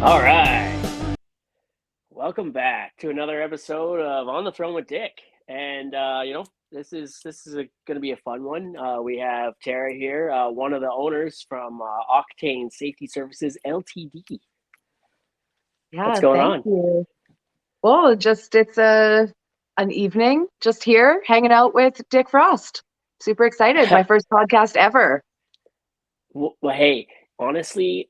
All right. Welcome back to another episode of On the Throne with Dick. And this is going to be a fun one. We have Tara here, one of the owners from Octane Safety Services Ltd. What's Yeah, going thank on? you. Well, it's an evening just here hanging out with Dick Frost. Super excited. My first podcast ever. Well, hey, honestly,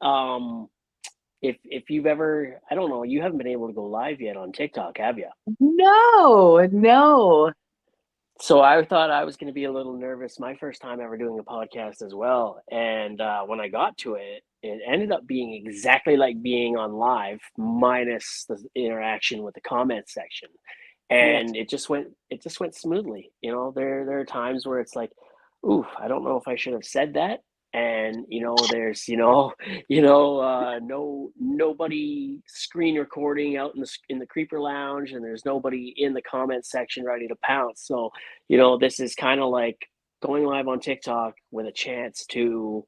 if you've ever, I don't know, you haven't been able to go live yet on TikTok, have you? No, no. So I thought I was going to be a little nervous. My first time ever doing a podcast as well. And when I got to it, it ended up being exactly like being on live, minus the interaction with the comment section. Yes. And it just went smoothly. There are times where it's like, ooh, I don't know if I should have said that. And there's no nobody screen recording out in the creeper lounge, and there's nobody in the comment section ready to pounce. So this is kind of like going live on TikTok with a chance to,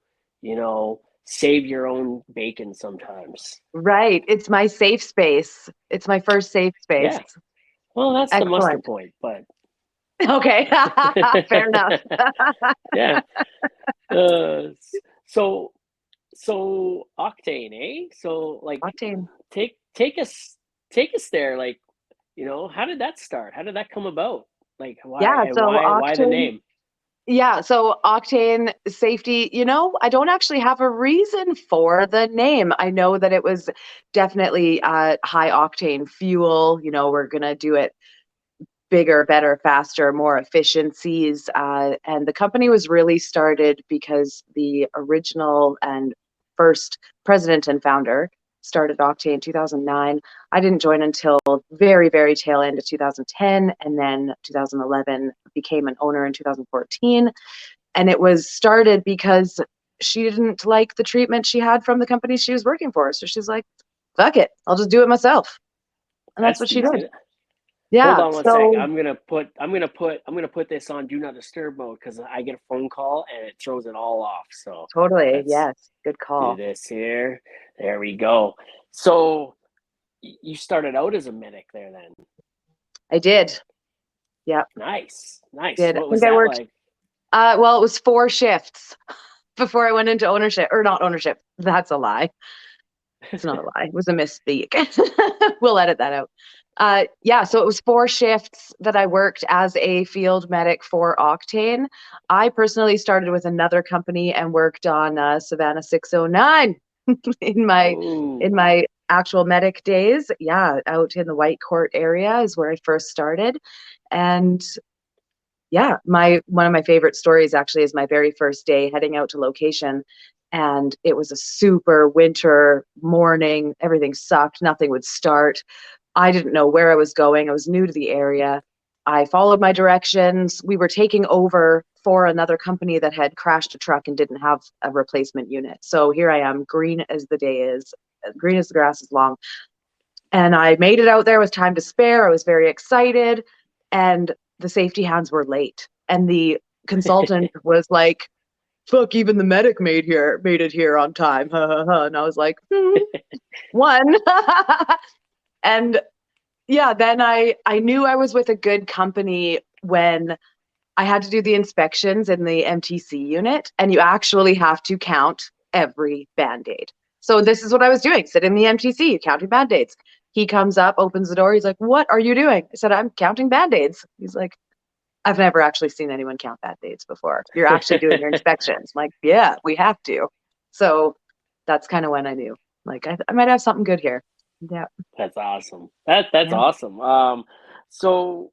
save your own bacon sometimes. Right. It's my safe space. It's my first safe space. Yeah. Well, that's the muster Excellent. point, but Okay. Fair enough. yeah. Uh, so so Octane, eh? So like Octane. take us there. Like, how did that start? How did that come about? Like why Yeah, and so why the Octane. name? Yeah, so Octane safety, I don't actually have a reason for the name. I know that it was definitely high octane fuel. We're gonna do it bigger, better, faster, more efficiencies. And the company was really started because the original and first president and founder started Octane in 2009. I didn't join until very, very tail end of 2010, and then 2011 became an owner in 2014. And it was started because she didn't like the treatment she had from the company she was working for. So she's like, fuck it, I'll just do it myself. And that's That's what she did. decent. Hold Yeah. on one sec. So I'm gonna put this on do not disturb mode because I get a phone call and it throws it all off. So totally. let's Yes. Good do call. this here. There we go. So you started out as a medic there then. I did. Yeah. Nice. Nice. Did. I What was think I that worked, like? well, it was 4 shifts before I went into ownership, or not ownership. That's a lie. It's not a lie. It was a misspeak. We'll edit that out. Yeah, so it was 4 shifts that I worked as a field medic for Octane. I personally started with another company and worked on Savannah 609 in my in Oh, my actual medic days. Yeah, out in the White Court area is where I first started. And yeah, my one of my favorite stories actually is my very first day heading out to location. And it was a super winter morning. Everything sucked. Nothing would start. I didn't know where I was going. I was new to the area. I followed my directions. We were taking over for another company that had crashed a truck and didn't have a replacement unit. So here I am, green as the day is, green as the grass is long. And I made it out there with time to spare. I was very excited. And the safety hands were late. And the consultant was like, fuck, even the medic made it here on time. And I was like, one. And yeah, then I knew I was with a good company when I had to do the inspections in the MTC unit, and you actually have to count every band-aid. So this is what I was doing, sit in the MTC, counting band-aids. He comes up, opens the door. He's like, what are you doing? I said, I'm counting band-aids. He's like, I've never actually seen anyone count band-aids before. You're actually doing your inspections. I'm like, yeah, we have to. So that's kind of when I knew, like, I might have something good here. Yeah. that's awesome. That's Yeah. awesome. So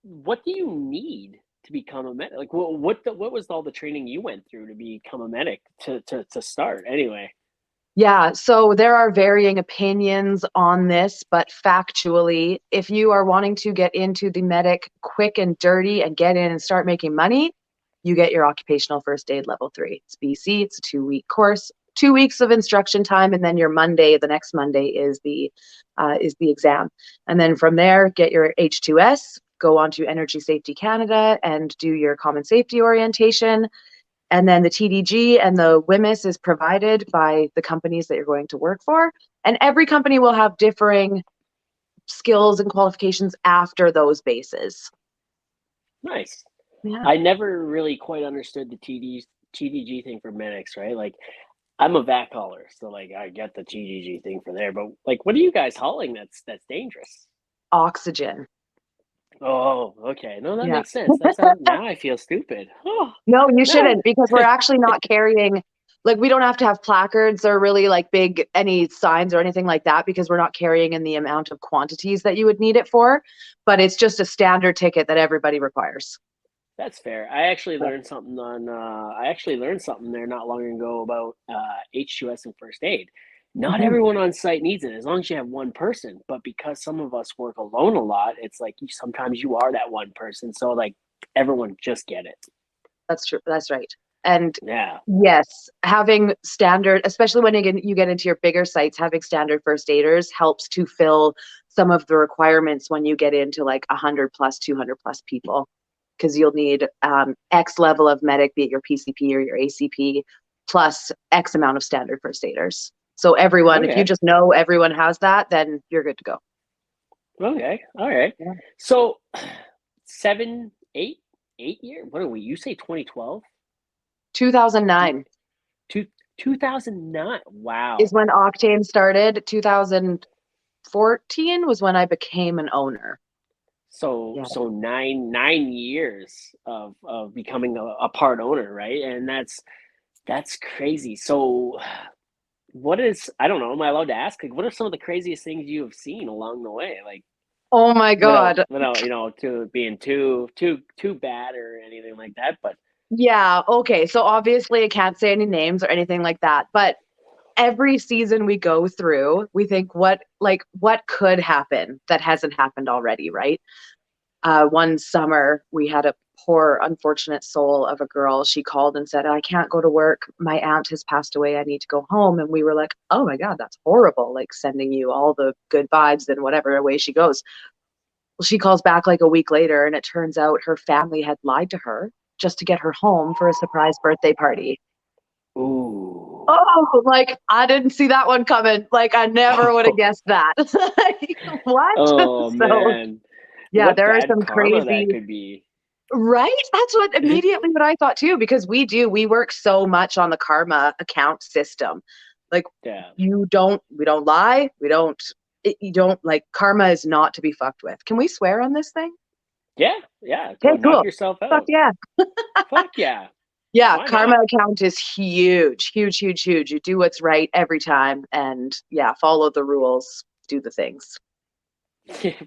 what do you need to become a medic? Like, what was all the training you went through to become a medic to start anyway? Yeah, so there are varying opinions on this, but factually, if you are wanting to get into the medic quick and dirty and get in and start making money, you get your occupational first aid level 3. It's BC, it's a 2-week course, 2 weeks of instruction time, and then the next Monday is the exam. And then from there, get your H2S, go on to Energy Safety Canada and do your common safety orientation. And then the TDG and the WMIS is provided by the companies that you're going to work for. And every company will have differing skills and qualifications after those bases. Nice. Yeah. I never really quite understood the TDG thing for medics, right? Like, I'm a vac hauler, so like I get the TDG thing for there, but like, what are you guys hauling that's dangerous? Oxygen. Oh, okay. No, that Yeah. makes sense. That's how now I feel stupid. Oh, No, you no. shouldn't, because we're actually not carrying, like, we don't have to have placards or really like big any signs or anything like that, because we're not carrying in the amount of quantities that you would need it for. But it's just a standard ticket that everybody requires. That's fair. I actually learned something there not long ago about H2S and first aid. Not Mhm. everyone on site needs it as long as you have one person, but because some of us work alone a lot, it's like sometimes you are that one person. So like everyone just get it. That's true. That's right. And Yeah. yes, having standard, especially when you get into your bigger sites, having standard first aiders helps to fill some of the requirements when you get into like 100 plus, 200 plus people, because you'll need X level of medic, be it your PCP or your ACP, plus X amount of standard first aiders. So everyone, if you Okay. just know everyone has that, then you're good to go. Okay. All right. Yeah. So 7, 8 year. What are we? You say 2012? 2009 Two 2009. Wow. is when Octane started. 2014 was when I became an owner. So Yeah. so nine years of becoming a part owner, right? And that's crazy. So what is I don't know, am I allowed to ask? Like what are some of the craziest things you have seen along the way? Like Oh my God. without to being too bad or anything like that, but Yeah. Okay. So obviously I can't say any names or anything like that, but every season we go through, we think what could happen that hasn't happened already, right? One summer we had a poor, unfortunate soul of a girl. She called and said, I can't go to work. My aunt has passed away. I need to go home. And we were like, oh my God, that's horrible. Like sending you all the good vibes and whatever way she goes. Well, she calls back like a week later, and it turns out her family had lied to her just to get her home for a surprise birthday party. ooh. Oh, like I didn't see that one coming. Like I never would have guessed that. Like, what? Oh So man. yeah, What there are bad some karma crazy, that could be. right? That's what immediately what I thought too, because we work so much on the karma account system. Like Yeah. we don't lie, you don't like karma is not to be fucked with. Can we swear on this thing? Yeah, yeah. Go Okay, knock cool. yourself Fuck out. yeah. Fuck yeah. Yeah, Why karma not? account is huge, huge, huge, huge. You do what's right every time and yeah, follow the rules, do the things.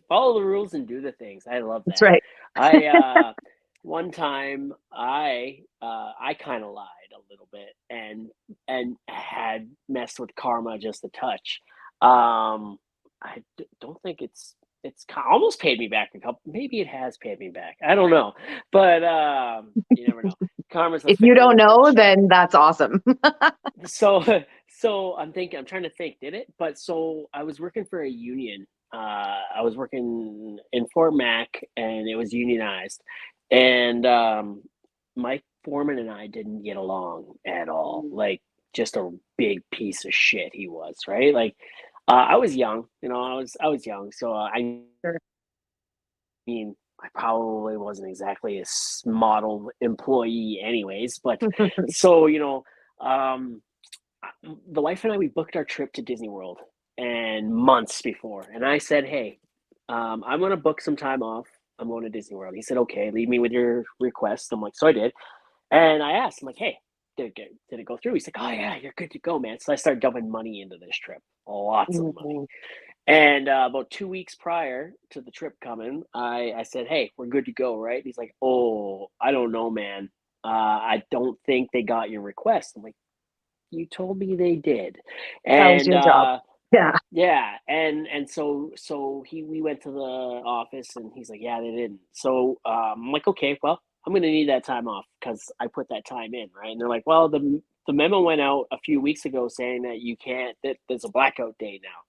Follow the rules and do the things. I love That's that. right. I one time I kind of lied a little bit and had messed with karma just a touch. Don't think almost paid me back a couple. Maybe it has paid me back. I don't know, but you never know. Karma's a If you fickle don't know, bitch. then that's awesome. So I'm trying to think, did it? But so I was working for a union. I was working in Fort Mac and it was unionized. And my foreman and I didn't get along at all. Like just a big piece of shit he was, right? Like I was young, I was young, so I Sure. mean I probably wasn't exactly a model employee anyways, but so um the wife and I we booked our trip to Disney World and months before, and I said, "Hey, I'm gonna book some time off. I'm going to Disney World." He said, "Okay, leave me with your request." I'm like, "So I did," and I asked him like, "Hey, did it go through?" He's like, "Oh yeah, you're good to go, man." So I started dumping money into this trip, lots of money. Mhm. And about 2 weeks prior to the trip coming, I said, "Hey, we're good to go, right?" He's like, "Oh, I don't know, man. I don't think they got your request." I'm like, you told me they did. That was And your job. Yeah. yeah, and so we went to the office and he's like, yeah, they didn't. So I'm like, okay, well, I'm gonna need that time off because I put that time in, right? And they're like, well, the memo went out a few weeks ago saying that you can't that there's a blackout day now,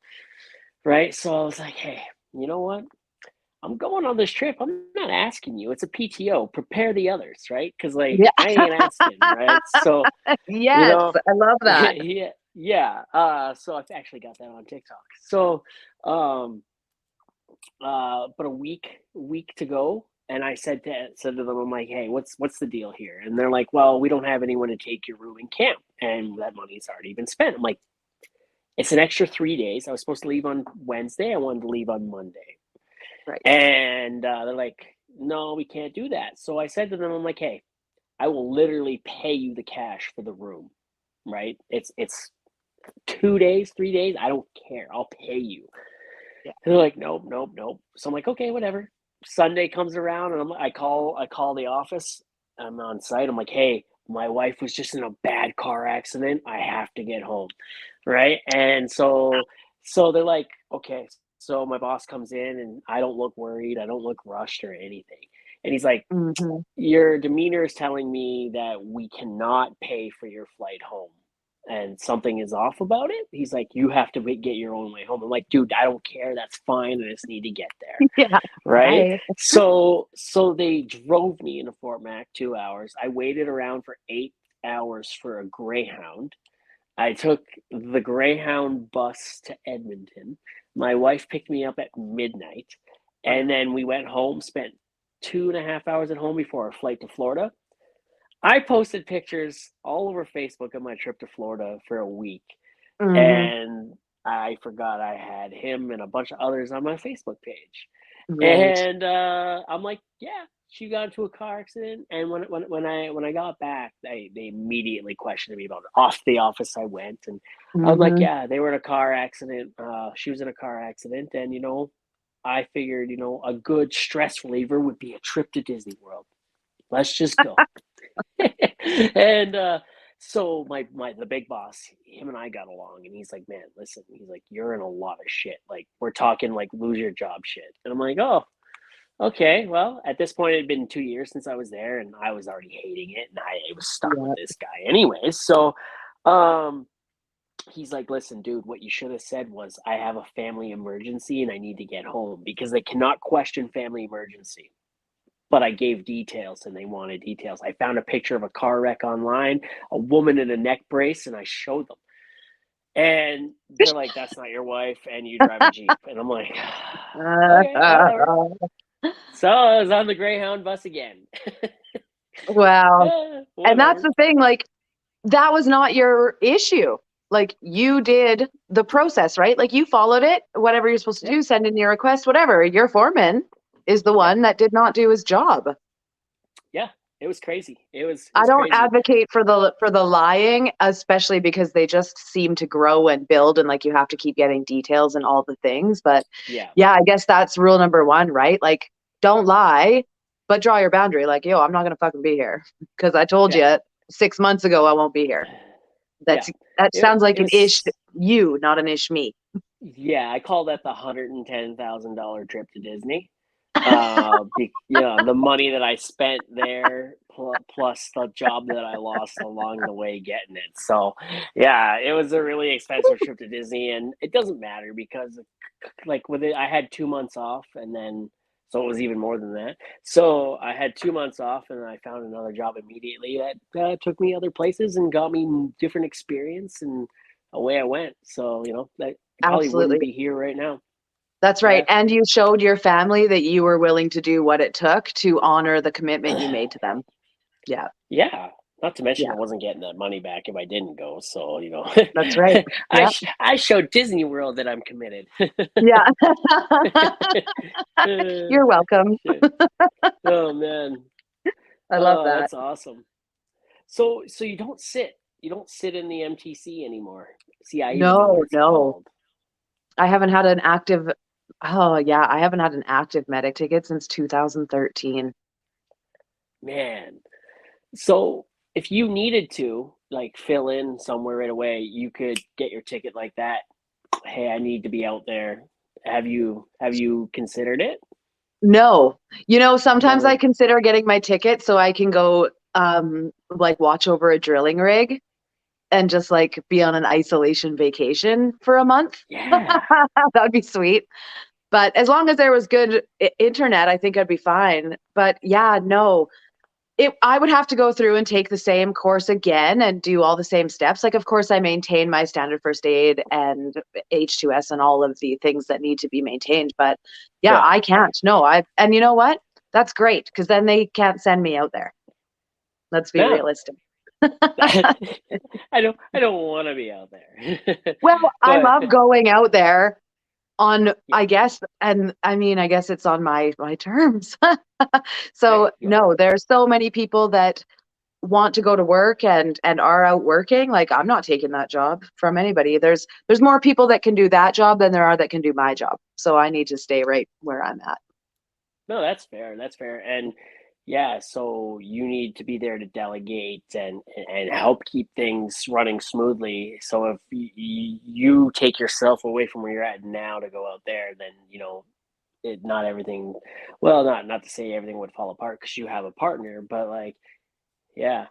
right? So I was like, hey, you know what? I'm going on this trip. I'm not asking you. It's a PTO. Prepare the others, right? Because like Yeah. I ain't asking, right? So you Yes, know, I love that. yeah, yeah. So I've actually got that on TikTok. So, um, but a week to go, and I said to them, I'm like, hey, what's the deal here? And they're like, well, we don't have anyone to take your room in camp, and that money's already been spent. I'm like, it's an extra 3 days. I was supposed to leave on Wednesday. I wanted to leave on Monday. Right. And they're like, no, we can't do that. So I said to them, I'm like, hey, I will literally pay you the cash for the room, right? It's 2 days, 3 days. I don't care. I'll pay you. Yeah. And they're like, nope, nope, nope. So I'm like, okay, whatever. Sunday comes around, and I call the office. I'm on site. I'm like, hey, my wife was just in a bad car accident. I have to get home, right? And so they're like, okay. So my boss comes in, and I don't look worried. I don't look rushed or anything. And he's like, Hmm. your demeanor is telling me that we cannot pay for your flight home, and something is off about it. He's like, you have to get your own way home. I'm like, dude, I don't care. That's fine. I just need to get there. Yeah. Right. Bye. So they drove me into Fort Mac 2 hours. I waited around for 8 hours for a Greyhound. I took the Greyhound bus to Edmonton. My wife picked me up at midnight, and Wow. then we went home, spent 2.5 hours at home before our flight to Florida. I posted pictures all over Facebook of my trip to Florida for a week, Hmm. and I forgot I had him and a bunch of others on my Facebook page. Right. And I'm like, yeah, she got into a car accident. And when I got back, they immediately questioned me about it. Off the office I went, and I'm like, Hmm. yeah, they were in a car accident. She was in a car accident, and I figured a good stress reliever would be a trip to Disney World. Let's just go. And so my the big boss, him and I got along, and he's like, man, listen, he's like, you're in a lot of shit. Like we're talking like lose your job shit. And I'm like, oh, okay. Well, at this point, it had been 2 years since I was there, and I was already hating it, and I was stuck with Yeah. this guy anyways. So, um, he's like, listen, dude, what you should have said was, I have a family emergency and I need to get home, because they cannot question family emergency. But I gave details, and they wanted details. I found a picture of a car wreck online, a woman in a neck brace, and I showed them. And they're like, that's not your wife, and you drive a Jeep. And I'm like, okay, whatever. So I was on the Greyhound bus again. Wow. And that's Whatever. the thing, like, that was not your issue. Like, you did the process, right? Like, you followed it, whatever you're supposed to Yeah, do, send in your request, whatever. Your foreman is the yeah, one that did not do his job. yeah. It was crazy. It I was don't crazy. advocate for the lying, especially because they just seem to grow and build, and like you have to keep getting details and all the things. But Yeah, yeah, I guess that's rule number one, right? Like, don't lie, but draw your boundary. Like, yo, I'm not gonna fucking be here because I told yeah, you 6 months ago I won't be here. yeah. That sounds like It an ish was. you, not an ish me. Yeah, I call that the $110,000 trip to Disney. The money that I spent there, plus the job that I lost along the way getting it. So, yeah, it was a really expensive trip to Disney, and it doesn't matter because, like, with it, I had 2 months off, and then so it was even more than that. So I had 2 months off, and I found another job immediately that took me other places and got me different experience, and away I went. So that probably wouldn't Absolutely. be here right now. That's right. Yeah. And you showed your family that you were willing to do what it took to honor the commitment you made to them. Yeah. Yeah, not to mention Yeah. I wasn't getting that money back if I didn't go. So That's right. I Yeah. I showed Disney World that I'm committed. Yeah. Uh, You're welcome. Shit. Oh man. I love Oh, that. that's awesome. So you don't sit in the MTC anymore. See, I even know what No, it's no. called. I haven't had an active, oh, yeah, I haven't had an active medic ticket since 2013. Man. So if you needed to like fill in somewhere right away, you could get your ticket like that. Hey, I need to be out there. Have you considered it? No. Sometimes I Never. consider getting my ticket so I can go like watch over a drilling rig and just like be on an isolation vacation for a month. Yeah. That'd be sweet. But as long as there was good internet, I think I'd be fine. But yeah, no, I would have to go through and take the same course again and do all the same steps. Like, of course, I maintain my standard first aid and H2S and all of the things that need to be maintained. But yeah, Yeah. I can't. No, and you know what? That's great because then they can't send me out there. Let's be No. realistic. I don't want to be out there. Well, I But love going out there on, yeah, I guess, and I mean, I guess it's on my terms. So right. no, there's so many people that want to go to work and are out working. Like, I'm not taking that job from anybody. There's more people that can do that job than there are that can do my job. So I need to stay right where I'm at. No, that's fair. That's fair. And yeah, so you need to be there to delegate and help keep things running smoothly. So if you take yourself away from where you're at now to go out there, then not everything. Well, not to say everything would fall apart because you have a partner, but like, yeah,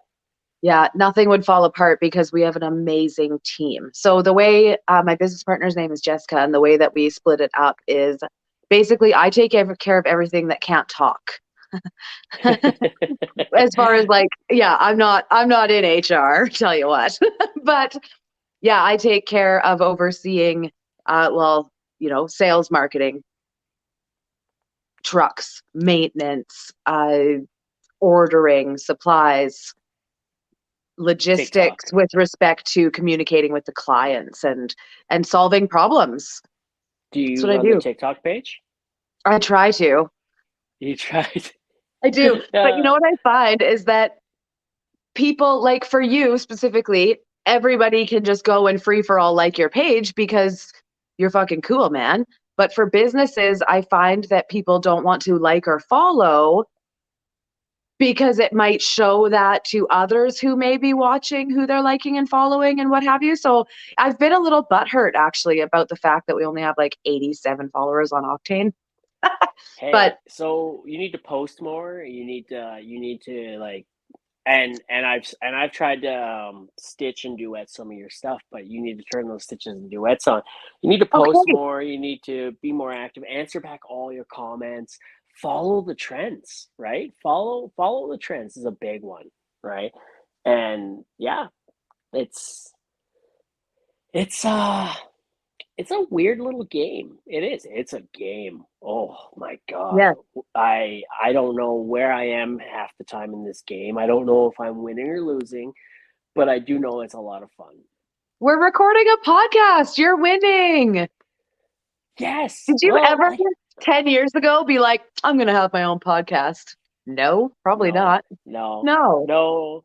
Yeah, nothing would fall apart because we have an amazing team. So the way my business partner's name is Jessica, and the way that we split it up is basically I take care of everything that can't talk. As far as like, yeah, I'm not in HR, tell you what. But yeah, I take care of overseeing well, sales, marketing, trucks, maintenance, ordering, supplies, TikTok. logistics with respect to communicating with the clients and solving problems. Do That's you what I run the do. TikTok page? I try to. You tried. I do. But you know uh, what I find is that people, like for you specifically, everybody can just go and free for all like your page because you're fucking cool, man. But for businesses, I find that people don't want to like or follow because it might show that to others who may be watching, who they're liking and following and what have you. So I've been a little butthurt actually about the fact that we only have like 87 followers on Octane. hey, But so you need to post more. You need to like and I've tried to stitch and duet some of your stuff, but you need to turn those stitches and duets on. You need to post okay, more. You need to be more active. Answer back all your comments. Follow the trends, right? Follow the trends is a big one, right? And yeah, it's it's uh it's a weird little game. It is. It's a game. Oh my god. yeah, I don't know where I am half the time in this game. I don't know if I'm winning or losing, but I do know it's a lot of fun. we're recording a podcast. You're winning. Yes. Did you Well, ever 10 years ago be like, I'm going to have my own podcast? No, probably no, not. no, No. no,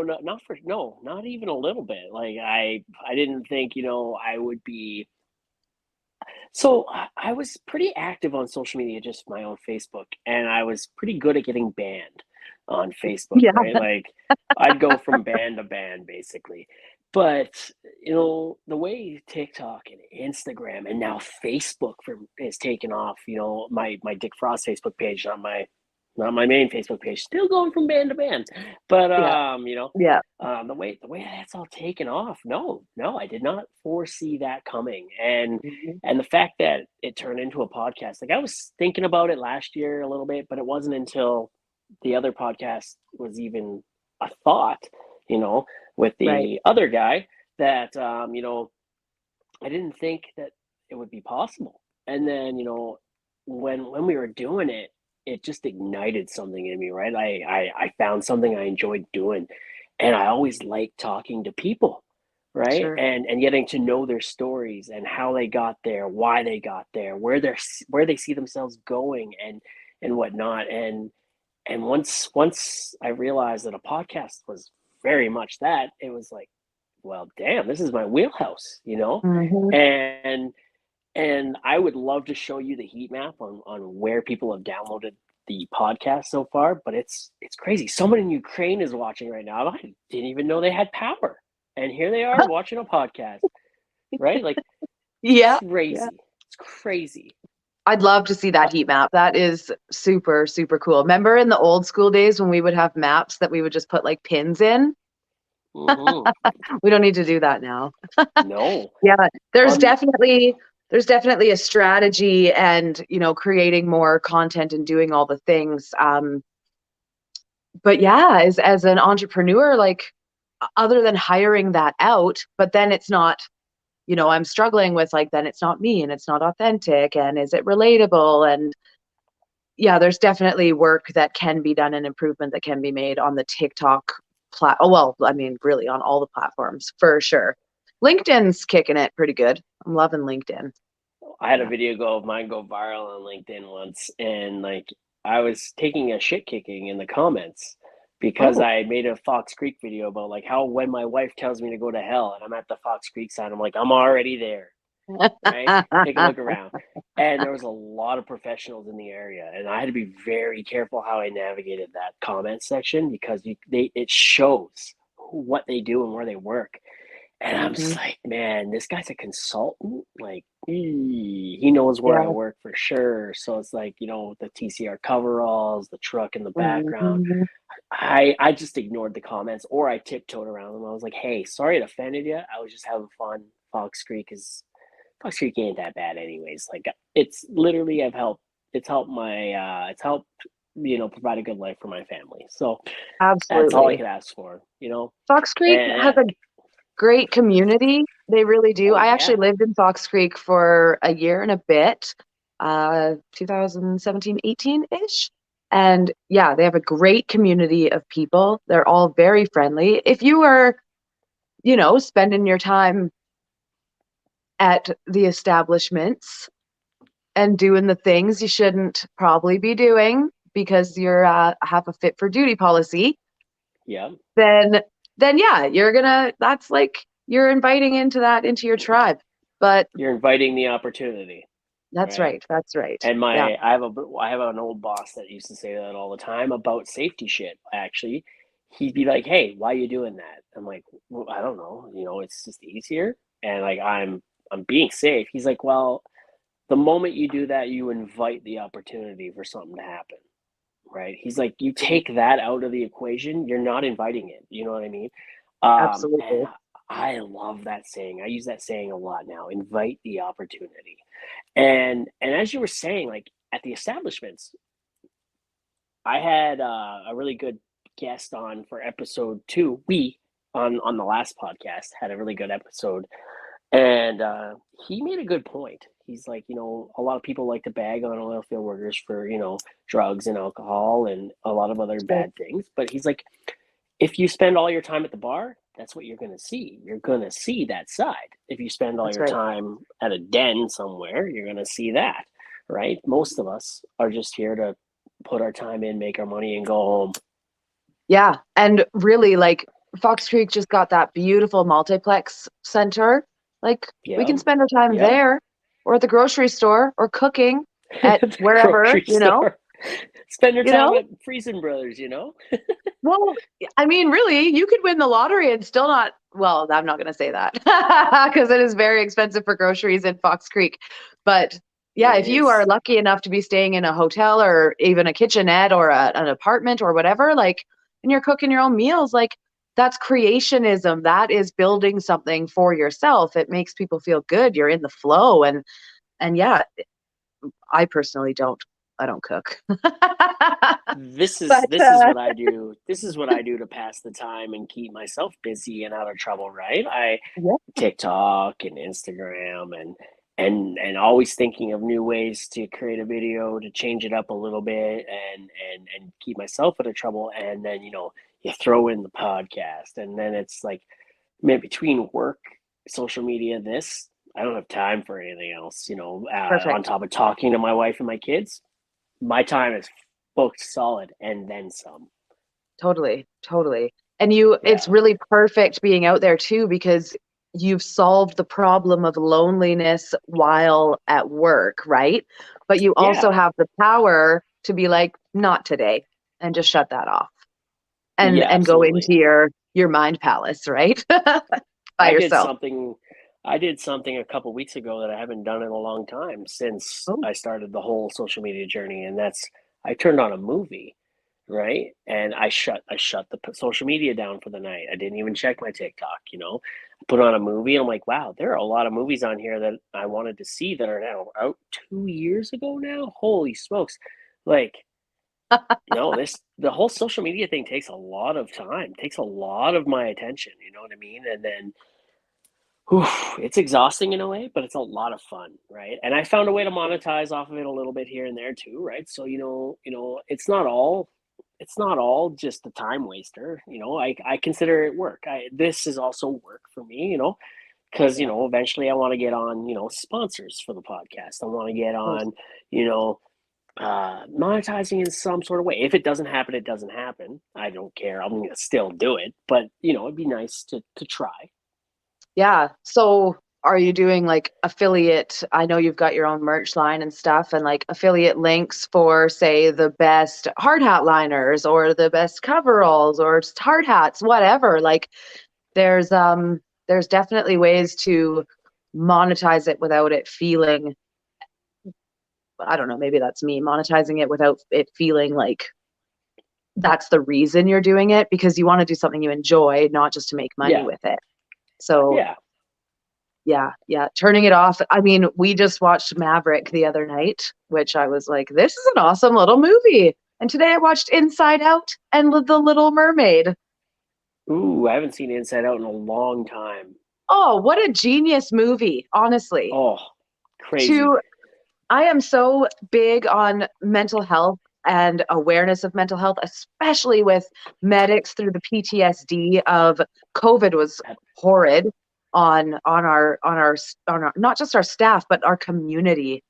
no, not for no, not even a little bit. Like I didn't think I would be. So I was pretty active on social media, just my own Facebook, and I was pretty good at getting banned on Facebook, Yeah. right? Like I'd go from band to band basically. But the way TikTok and Instagram and now Facebook is taken off, my Dick Frost Facebook page, not my main Facebook page, still going from band to band. But Yeah. Yeah. the way that's all taken off, no, no, I did not foresee that coming. And Mhm. and the fact that it turned into a podcast, like I was thinking about it last year a little bit, but it wasn't until the other podcast was even a thought, you know, with Right. the other guy that I didn't think that it would be possible. And then, when we were doing it, it just ignited something in me, right? I found something I enjoyed doing, and I always liked talking to people, right? Sure. And getting to know their stories and how they got there, why they got there, where they see themselves going, and whatnot. And once I realized that a podcast was very much that, it was like, well, damn, this is my wheelhouse, Hmm. and and I would love to show you the heat map on where people have downloaded the podcast so far, but it's crazy. Someone in Ukraine is watching right now. I didn't even know they had power, and here they are watching a podcast, right? Like it's Yeah. Yeah. crazy. It's crazy. I'd love to see Uh, that heat map. That is super, super cool. Remember in the old school days when we would have maps that we would just put like pins in? mm-hmm. We don't need to do that now. No. Yeah, there's Um. definitely there's definitely a strategy and, creating more content and doing all the things. But yeah, as an entrepreneur, like other than hiring that out, but then it's not, I'm struggling with like, then it's not me and it's not authentic. And is it relatable? And yeah, there's definitely work that can be done and improvement that can be made on the TikTok oh, well, I mean, really on all the platforms for sure. LinkedIn's kicking it pretty good. I'm loving LinkedIn. I had a Yeah. video of mine go viral on LinkedIn once, and like I was taking a shit kicking in the comments because Oh. I made a Fox Creek video about like how when my wife tells me to go to hell and I'm at the Fox Creek sign, I'm like, I'm already there, right? Take a look around. And there was a lot of professionals in the area, and I had to be very careful how I navigated that comment section because it shows what they do and where they work. And I'm just Mhm. like, man, this guy's a consultant. Like, he knows where I Yeah. work for sure. So it's like, the TCR coveralls, the truck in the background. Mhm. I just ignored the comments or I tiptoed around them. I was like, hey, sorry it offended you. I was just having fun. Fox Creek ain't that bad anyways. Like it's literally it's helped, provide a good life for my family. So that's all I Absolutely. could ask for. Fox Creek has And a great community. They really do. oh I actually yeah. lived in Fox Creek for a year and a bit, 2017, 18-ish. And yeah, they have a great community of people. They're all very friendly. If you are, spending your time at the establishments and doing the things you shouldn't probably be doing because you're have a fit for duty policy, Yeah. then yeah, that's like you're inviting into your tribe. But You're inviting the opportunity, that's right? right. That's right. And Yeah. I have an old boss that used to say that all the time about safety shit. Actually, he'd be like, "Hey, why are you doing that?" I'm like, well, "I don't know. It's just easier." And like I'm being safe. He's like, "Well, the moment you do that, you invite the opportunity for something to happen." Right? He's like, you take that out of the equation, you're not inviting it. You know what I mean? And Absolutely. I love that saying. I use that saying a lot now. Invite the opportunity. And as you were saying, like at the establishments, I had a really good guest on for episode 2. We on the last podcast had a really good episode, and he made a good point. He's like, a lot of people like to bag on oil field workers for, drugs and alcohol and a lot of other Sure. bad things. But he's like, if you spend all your time at the bar, that's what you're going to see. You're going to see that side. If you spend all That's your right. time at a den somewhere, you're going to see that, right? Most of us are just here to put our time in, make our money, and go home. Yeah. And really, like, Fox Creek just got that beautiful multiplex center. Like, we can Yep. spend our time Yep. there or at the grocery store or cooking at The wherever, grocery store. Spend your you time know? at Friesen Brothers. Well, I mean, really, you could win the lottery and still not. Well, I'm not going to say that because it is very expensive for groceries in Fox Creek. But It yeah, if you are is. lucky enough to be staying in a hotel or even a kitchenette or an apartment or whatever, like, and you're cooking your own meals, like, that's creationism. That is building something for yourself. It makes people feel good. You're in the flow. And yeah, I personally don't. I don't cook. This is But this is what I do. This is what I do to pass the time and keep myself busy and out of trouble, right? I yeah, TikTok and Instagram and always thinking of new ways to create a video to change it up a little bit and keep myself out of trouble. And then you throw in the podcast, and then it's like, man, between work, social media, this I don't have time for anything else. On perfect. top of talking to my wife and my kids, my time is booked solid and then some. Totally, totally. And it's Yeah. really perfect being out there too because you've solved the problem of loneliness while at work, right? But you also Yeah. have the power to be like, not today, and just shut that off Yeah, and go absolutely. into your mind palace, right? By I did yourself. something I did something a couple weeks ago that I haven't done in a long time since Oh, I started the whole social media journey, and that's I turned on a movie. right? And I shut the social media down for the night. I didn't even check my TikTok, I put on a movie and I'm like, wow, there are a lot of movies on here that I wanted to see that are now out 2 years ago now. Holy smokes. Like, this the whole social media thing takes a lot of time, takes a lot of my attention, you know what I mean? And then whew, it's exhausting in a way, but it's a lot of fun, right? And I found a way to monetize off of it a little bit here and there too, right? So it's not all just a time waster. I consider it work. This is also work for me, because Yeah. eventually I want to get on, sponsors for the podcast. I want to get Of course. on, you know, monetizing in some sort of way. If it doesn't happen, it doesn't happen. I don't care. I'm gonna still do it, but it'd be nice to try. Yeah. So are you doing like affiliate? I know you've got your own merch line and stuff, and like affiliate links for, say, the best hard hat liners or the best coveralls or just hard hats, whatever. Like there's definitely ways to monetize it without it feeling, I don't know, maybe that's me monetizing it without it feeling like that's the reason you're doing it, because you want to do something you enjoy, not just to make money Yeah, with it. So yeah. yeah, yeah, turning it off. I mean, we just watched Maverick the other night, which I was like, this is an awesome little movie. And today I watched Inside Out and The Little Mermaid. Ooh, I haven't seen Inside Out in a long time. Oh, what a genius movie, honestly. Oh, crazy. To I am so big on mental health and awareness of mental health, especially with medics through the PTSD of COVID was horrid on our not just our staff, but our community,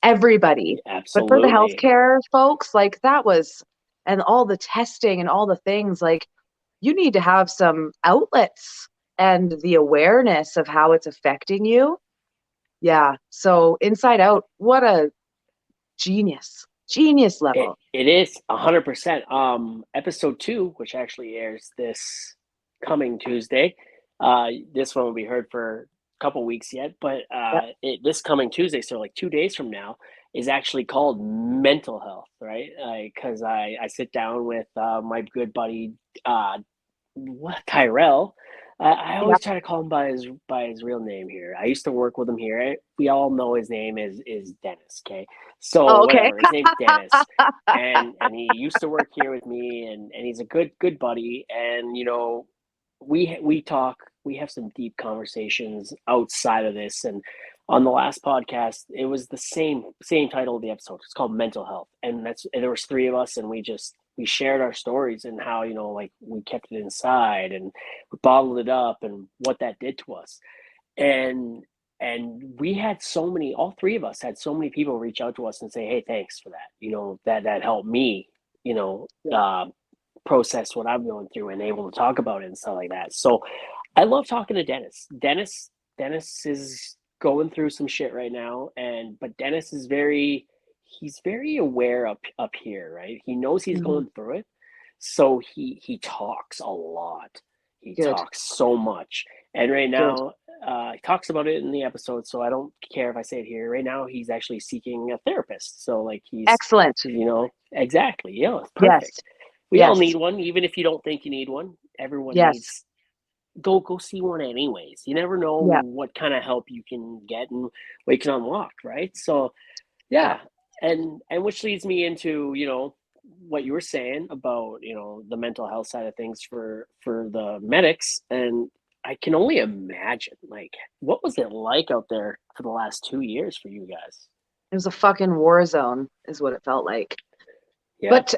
everybody. But for the Absolutely. healthcare folks, like that was, and all the testing and all the things, like you need to have some outlets and the awareness of how it's affecting you. Yeah. So Inside Out, what a genius It level. it is 100%. Episode 2, which actually airs this coming Tuesday. This one will be heard for a couple weeks yet, but Yep. this coming Tuesday, so like 2 days from now, is actually called Mental Health, right? Because I sit down with my good buddy what Tyrell. I Yeah. always try to call him by his real name here. I used to work with him here. We all know his name is Dennis. Okay, so Oh, okay. whatever. His name's Dennis, and he used to work here with me, and he's a good buddy. And we talk. We have some deep conversations outside of this. And on the last podcast, it was the same title of the episode. It's called Mental Health, and there was three of us, and we shared our stories and how like we kept it inside and we bottled it up and what that did to us. And we had so many, all three of us had so many people reach out to us and say, hey, thanks for that, that helped me, you know Yeah. uh, process what I'm going through and able to talk about it and stuff like that. So I love talking to Dennis is going through some shit right now, but Dennis is he's very aware up here, right? He knows he's Mhm. going through it, so he talks a lot. He Good, talks so much, and right good. now he talks about it in the episode. So I don't care if I say it here. Right now, he's actually seeking a therapist. So like Excellent. exactly, yeah, perfect. Yes, We all yes, need one, even if you don't think you need one. Everyone yes. needs go see one anyways. You never know Yeah, what kind of help you can get and what you can unlock, right? So yeah. yeah, and which leads me into what you were saying about the mental health side of things for the medics. And I can only imagine, like, what was it like out there for the last 2 years for you guys? It was a fucking war zone, is what it felt like. Yeah, But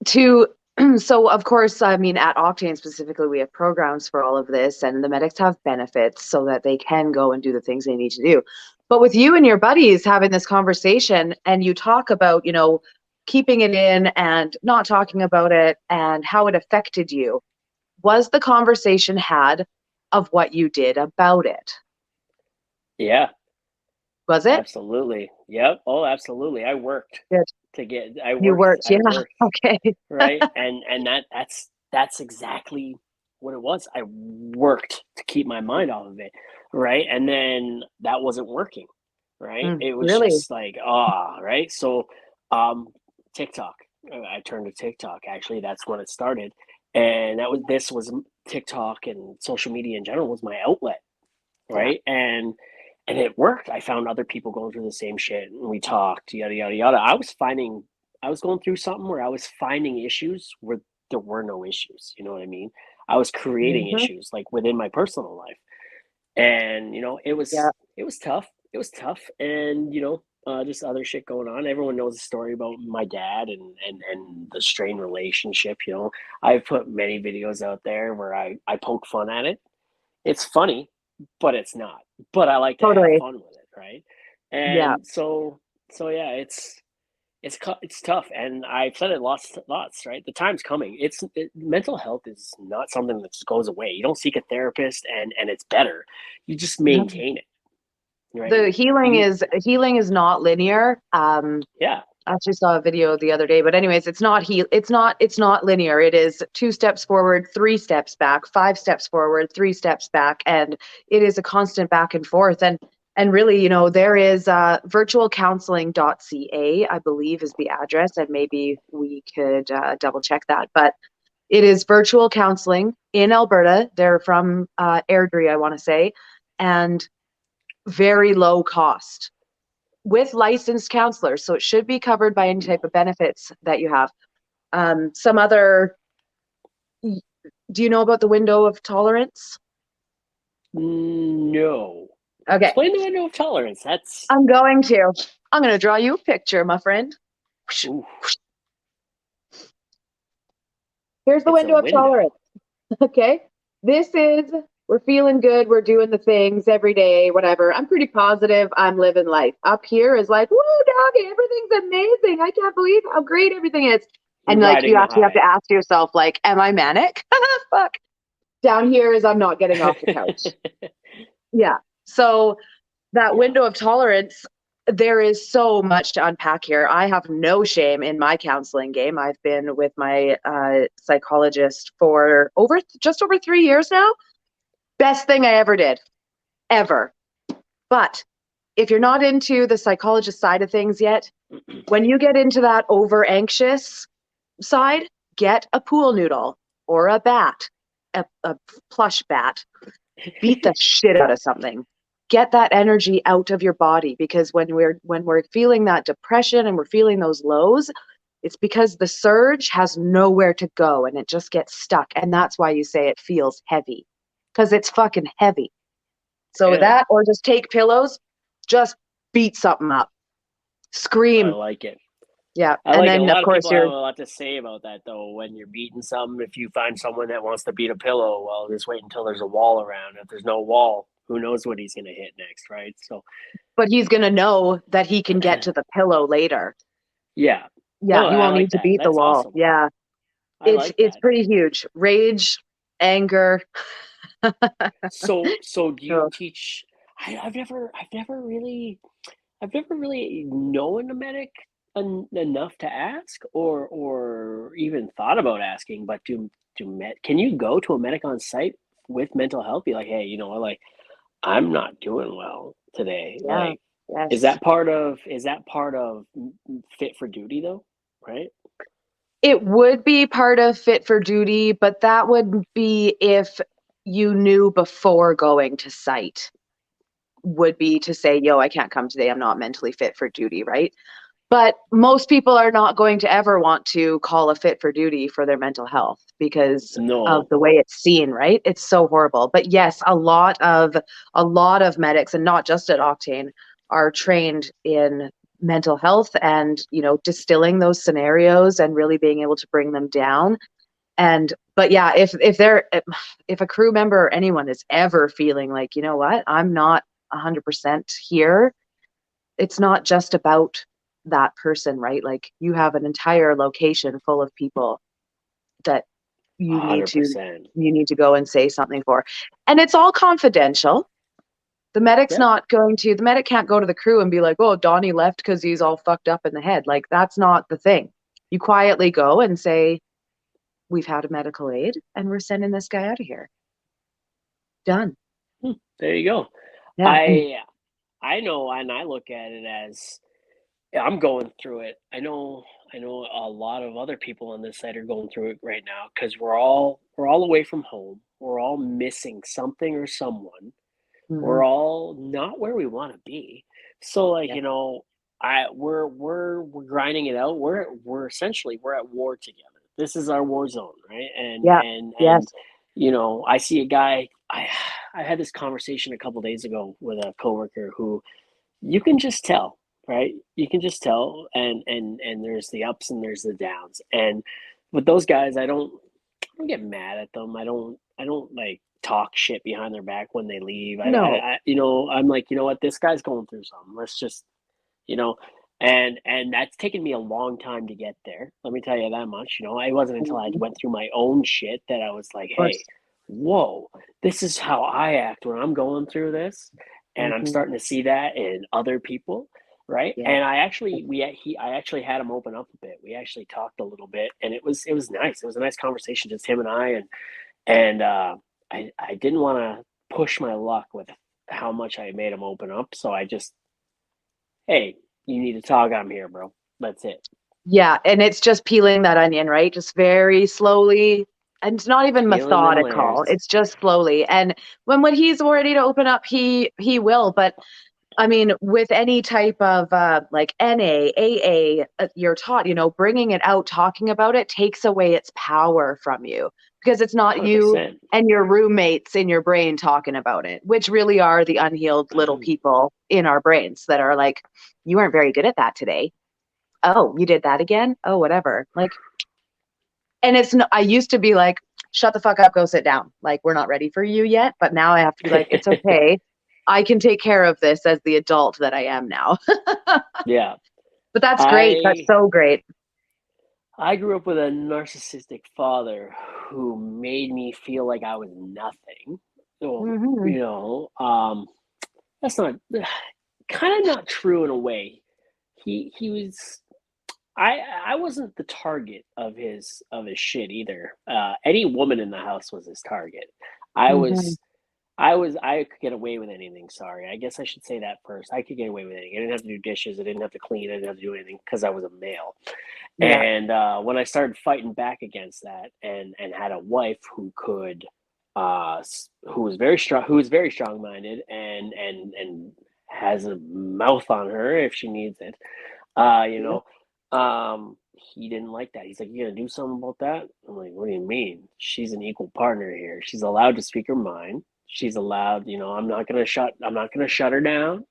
to so of course, I mean, at Octane specifically, we have programs for all of this, and the medics have benefits so that they can go and do the things they need to do. But with you and your buddies having this conversation, and you talk about, keeping it in and not talking about it and how it affected you, was the conversation had of what you did about it? yeah, Was it? absolutely. Yep. Oh, absolutely. I worked Good. to get. I You worked. worked, I yeah. worked Okay. right? And that's exactly what it was. I worked to keep my mind off of it, right? And then that wasn't working, right? It was Really? just like right. So, TikTok. I turned to TikTok. Actually, that's when it started, and this was TikTok and social media in general was my outlet, Yeah. right? And it worked. I found other people going through the same shit, and we talked, yada yada yada. I was going through something where I was finding issues where there were no issues. You know what I mean? I was creating Hmm. issues like within my personal life, and Yeah. it was tough. It was tough, and just other shit going on. Everyone knows the story about my dad and the strained relationship. I've put many videos out there where I poke fun at it. It's funny, but it's not. But I like to have Totally. fun with it, right? Yeah. And so yeah, it's tough, and I've said it lots, right? The time's coming. Mental health is not something that just goes away. You don't seek a therapist and it's better. You just No. maintain it, right? The healing is not linear. Yeah, I actually saw a video the other day, but anyways, it's not linear. It is 2 steps forward, 3 steps back, 5 steps forward, 3 steps back, and it is a constant back and forth. And really, there is virtualcounseling.ca, I believe is the address, and maybe we could double check that. But it is virtual counseling in Alberta. They're from Airdrie, I want to say, and very low cost with licensed counselors. So it should be covered by any type of benefits that you have. Some other, do you know about the window of tolerance? no. Okay, Explain the window of tolerance. That's I'm going to. I'm going to draw you a picture, my friend. ooh, Here's the it's a window of window. tolerance. Okay. This is, we're feeling good. We're doing the things every day, whatever. I'm pretty positive I'm living life. Up here is like, woo, doggy, everything's amazing. I can't believe how great everything is. You're And like, you riding the actually have to high. ask yourself, like, am I manic? Fuck. Down here is I'm not getting off the couch. Yeah. So that Yeah. window of tolerance, there is so much to unpack here. I have no shame in my counseling game. I've been with my psychologist for just over 3 years now. Best thing I ever did, ever. But if you're not into the psychologist side of things yet, when you get into that over anxious side, get a pool noodle or a bat, a plush bat. Beat the shit out of something. Get that energy out of your body, because when we're feeling that depression and we're feeling those lows, it's because the surge has nowhere to go and it just gets stuck. And that's why you say it feels heavy, because it's fucking heavy. So Yeah, that, or just take pillows, just beat something up, I scream. like it. Yeah. I And like it. A then, of lot of course, people have you're, a lot to say about that, though. When you're beating something, if you find someone that wants to beat a pillow, well, just wait until there's a wall around. If there's no wall, who knows what he's going to hit next, right? So, but he's going to know that he can get to the pillow later. yeah. Yeah. Oh, He I won't like need to that. beat the That's wall. awesome. Yeah. I it's like it's that. pretty huge. Rage, anger. So do you Oh, teach? I've never really known a medic enough to ask, or even thought about asking. But can you go to a medic on site with mental health? Be like, hey, like I'm not doing well today. yeah. Like, Yes. is that part of fit for duty though? Right? It would be part of fit for duty, but that would be if you knew before going to site, would be to say, yo, I can't come today. I'm not mentally fit for duty, right? But most people are not going to ever want to call a fit for duty for their mental health because of No. the way it's seen, right? It's so horrible. But yes, a lot of medics, and not just at Octane, are trained in mental health and, distilling those scenarios and really being able to bring them down. And but yeah, if a crew member or anyone is ever feeling like, you know what, I'm not 100% here, it's not just about that person, right? Like, you have an entire location full of people that you need to 100%. you need to go and say something for. And it's all confidential. Yeah. The medic can't go to the crew and be like, "Oh, Donnie left because he's all fucked up in the head." Like, that's not the thing. You quietly go and say, "We've had a medical aid and we're sending this guy out of here." Done. There you go. Yeah. I know, and I look at it as I'm going through it. I know I know a lot of other people on this site are going through it right now because we're all away from home. We're all missing something or someone. We're Hmm. all not where we want to be. So like, Yeah. we're grinding it out. We're essentially we're at war together. This is our war zone, right? And Yeah. and and Yes. I see a guy. I had this conversation a couple days ago with a coworker who you can just tell, right? You can just tell, and there's the ups and there's the downs. And with those guys, I don't get mad at them. I don't like talk shit behind their back when they leave. No. I'm like, you know what, this guy's going through something. Let's just, you know, and that's taken me a long time to get there. Let me tell you that much. It wasn't until I Mhm. went through my own shit that I was like, Of hey, course. whoa, this is how I act when I'm going through this, and I'm Hmm. starting to see that in other people, right? Yeah. And I actually had him open up a bit. We actually talked a little bit, and it was nice. It was a nice conversation, just him and I, and I didn't want to push my luck with how much I made him open up, so I just, hey, you need to talk, I'm here, bro. That's it. Yeah, and it's just peeling that onion, right? Just very slowly. And it's not even Peeling them methodical. layers. It's just slowly. And when he's ready to open up, he will. But I mean, with any type of like NA, AA, you're taught, bringing it out, talking about it takes away its power from you because it's not you 100%. and your roommates in your brain talking about it, which really are the unhealed little people in our brains that are like, you weren't very good at that today. Oh, you did that again? Oh, whatever. Like, and it's no, I used to be like, shut the fuck up, go sit down. Like, we're not ready for you yet. But now I have to be like, it's okay. I can take care of this as the adult that I am now. Yeah. But that's great. That's I so great. I grew up with a narcissistic father who made me feel like I was nothing. So, Hmm. that's not kind of not true in a way. He was I wasn't the target of his shit either. Any woman in the house was his target. I Hmm. was I could get away with anything. Sorry, I guess I should say that first. I could get away with anything. I didn't have to do dishes. I didn't have to clean. I didn't have to do anything because I was a male. Yeah. And when I started fighting back against that, and had a wife who could, who was very strong minded, and has a mouth on her if she needs it, uh, you Yeah. know, he didn't like that. He's like, "You gonna do something about that?" I'm like, "What do you mean? She's an equal partner here. She's allowed to speak her mind. She's allowed, I'm not gonna shut her down.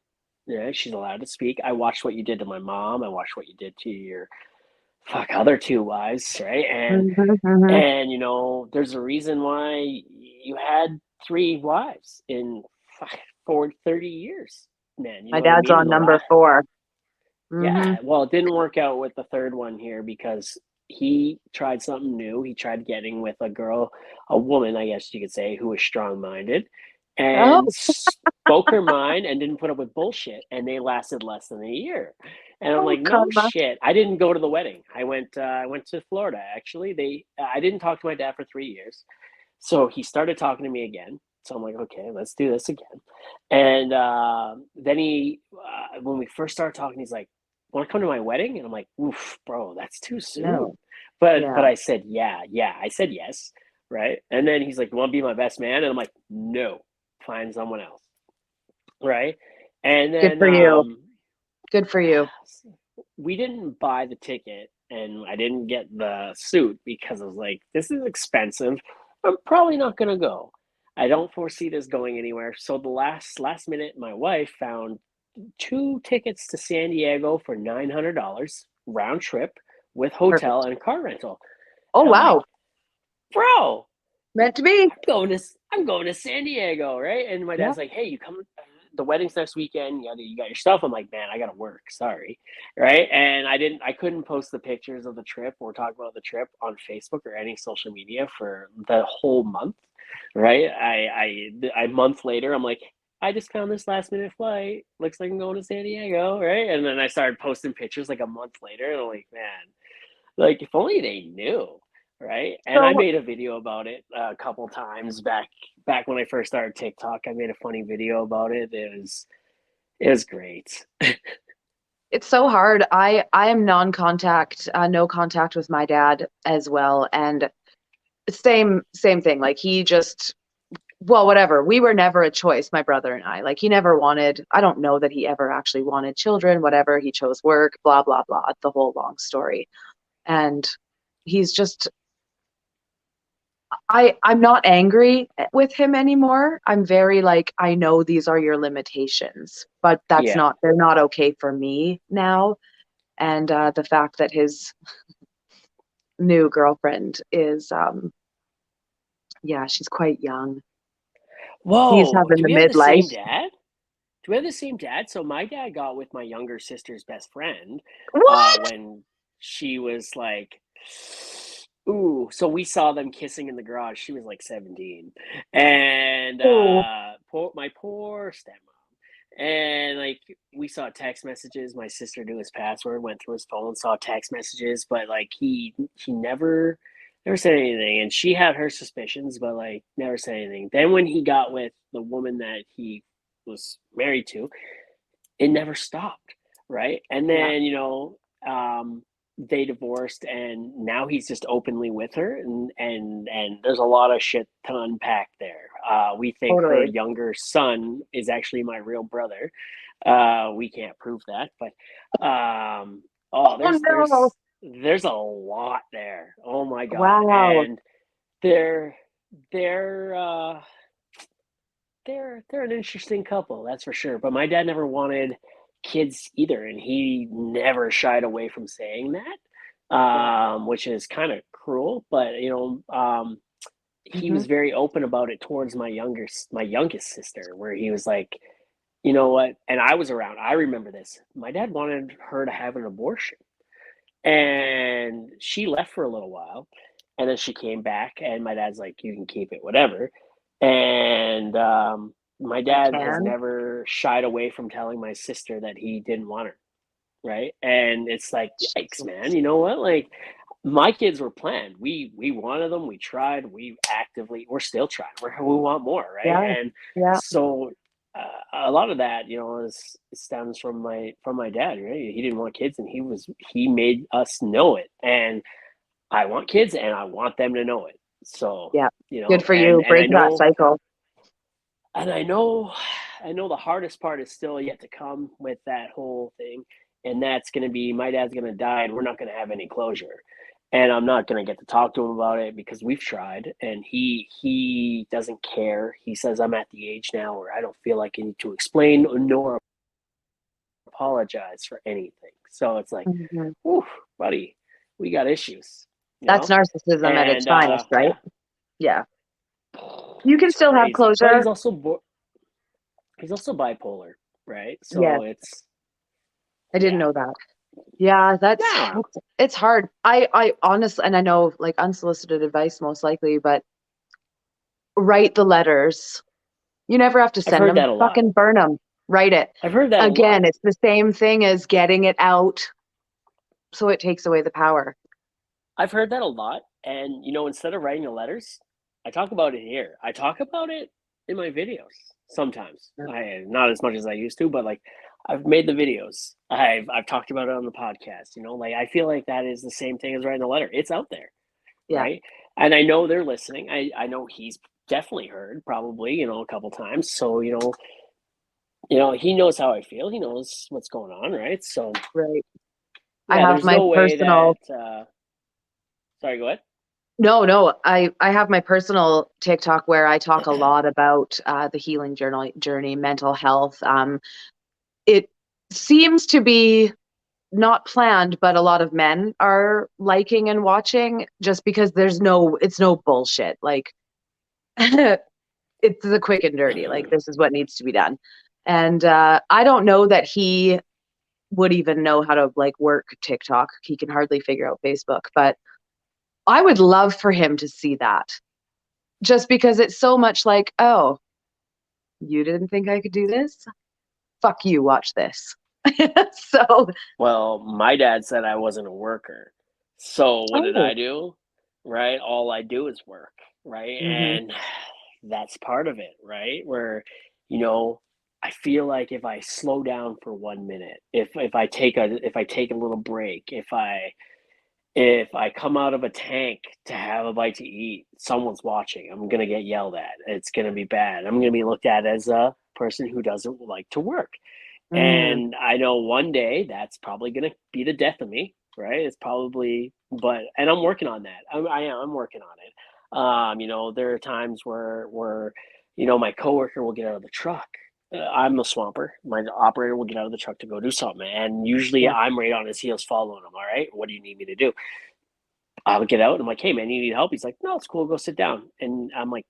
Yeah, she's allowed to speak. I watched what you did to my mom. I watched what you did to your other two wives, right? And Hmm. Hmm. and there's a reason why you had three wives in for 30 years, man. You My know what I dad's mean? on And the number last, 4. Hmm. yeah, well, it didn't work out with the third one here because he tried something new. He tried getting with a woman, I guess you could say, who was strong-minded Oh, and spoke her mind and didn't put up with bullshit. And they lasted less than a year. And I'm oh, like, no karma. shit. I didn't go to the wedding. I went to Florida actually. I didn't talk to my dad for 3 years. So he started talking to me again. So I'm like, okay, let's do this again. And then when we first started talking, he's like, "Want to come to my wedding?" And I'm like, "Oof, bro, that's too soon." No. But Yeah. I said, "Yeah, yeah." I said yes, right? And then he's like, "You want to be my best man?" And I'm like, "No, find someone else." Right? And Good then for you. Good for you. we didn't buy the ticket, and I didn't get the suit because I was like, this is expensive. I'm probably not gonna go. I don't foresee this going anywhere. So the last minute, my wife found two tickets to San Diego for $900 round trip with hotel Perfect. and car rental. Oh, And I'm like, wow. bro, Meant to be. I'm going to San Diego, right? And my Yeah. dad's like, hey, you come. The wedding's next weekend. You got your stuff. I'm like, man, I gotta work. Sorry, right? And I couldn't post the pictures of the trip or talk about the trip on Facebook or any social media for the whole month, right? A month later, I'm like, I just found this last minute flight. Looks like I'm going to San Diego, right? And then I started posting pictures like a month later, and I'm like, man, like, if only they knew, right? And I So made a video about it a couple times back when I first started TikTok. I made a funny video about it. It was great. It's so hard. I am non-contact, no contact with my dad as well, and same thing. Like he just, well, whatever. We were never a choice, my brother and I. Like he never wanted. I don't know that he ever actually wanted children. Whatever, he chose work. Blah blah blah. The whole long story. And he's just. I'm not angry with him anymore. I'm very like, I know these are your limitations, but Yeah. they're not okay for me now. And the fact that his new girlfriend is yeah, she's quite young. He's Whoa, having do the we have the same midlife. dad? Do we have the same dad? So my dad got with my younger sister's best friend What? when she was like, ooh. So we saw them kissing in the garage. She was like 17, and Oh, my poor stepmom. And like we saw text messages. My sister knew his password, went through his phone, saw text messages, but like he never said anything. And she had her suspicions, but like never said anything. Then when he got with the woman that he was married to, it never stopped, right? And yeah, then they divorced, and now he's just openly with her, and there's a lot of shit to unpack there. We think her totally. younger son is actually my real brother. We can't prove that, but oh, Oh no. there's a lot there. Oh my god, Wow. and they're they're uh they're an interesting couple, that's for sure. But my dad never wanted kids either, and he never shied away from saying that, Yeah. which is kind of cruel. But he Hmm. was very open about it towards my youngest sister, where he was like, you know what? And I was around. I remember this. My dad wanted her to have an abortion, and she left for a little while, and then she came back, and my dad's like, "You can keep it, whatever." And my I dad has can. never shied away from telling my sister that he didn't want her, right? And it's like, yikes, man. Jesus. You know what? Like, my kids were planned. We wanted them. We tried. We're still trying. We want more, right? Yeah. And Yeah. so a lot of that, stems from my dad, right? He didn't want kids, and he made us know it. And I want kids, and I want them to know it. So Yeah. you Good know, for and you. and Break that cycle. I know, the hardest part is still yet to come with that whole thing, and that's going to be my dad's going to die, and we're not going to have any closure, and I'm not going to get to talk to him about it because we've tried, and he doesn't care. He says I'm at the age now where I don't feel like I need to explain nor apologize for anything. So it's like, Hmm. whew, buddy, we got issues, That's narcissism at its and finest, right? yeah, Yeah. You can it's still have crazy, but closure. he's also bipolar, right? Yes. So it's I didn't yeah. know that. Yeah, Yeah, it's hard. I honestly, and I know like unsolicited advice most likely, but write the letters. You never have to I've send heard them. that a lot. Fucking burn them. Write it. I've heard that a Again, lot. it's the same thing as getting it out, so it takes away the power. I've heard that a lot. And instead of writing the letters, I talk about it here. I talk about it in my videos sometimes. Yeah. I not as much as I used to, but like I've made the videos. I've talked about it on the podcast. Like I feel like that is the same thing as writing a letter. It's out there, Yeah. right? And I know they're listening. I know he's definitely heard probably a couple times. So he knows how I feel. He knows what's going on, right? So Right. I yeah, have there's my no way personal. that. Sorry, go ahead. No, no. I have my personal TikTok where I talk a lot about the healing journey, mental health. It seems to be not planned, but a lot of men are liking and watching just because it's no bullshit. Like it's the quick and dirty. Like this is what needs to be done. And I don't know that he would even know how to like work TikTok. He can hardly figure out Facebook, but I would love for him to see that just because it's so much like, oh, you didn't think I could do this? Fuck you, watch this. So, Well, my dad said I wasn't a worker. So what did oh, I do? Right? All I do is work, right? hmm, And that's part of it, right? Where, you know, I feel like if I slow down for 1 minute, if I take a little break, if I come out of a tank to have a bite to eat, someone's watching. I'm gonna get yelled at. It's gonna be bad. I'm gonna be looked at as a person who doesn't like to work. Mm, And I know one day that's probably gonna be the death of me, right? It's probably, but and I'm working on that. I'm working on it. There are times where my coworker will get out of the truck. I'm a swamper. My operator will get out of the truck to go do something, and usually yeah. I'm right on his heels following him. All right, what do you need me to do? I would get out and I'm like, hey man, you need help? He's like, no, it's cool. Go sit down. And I'm like,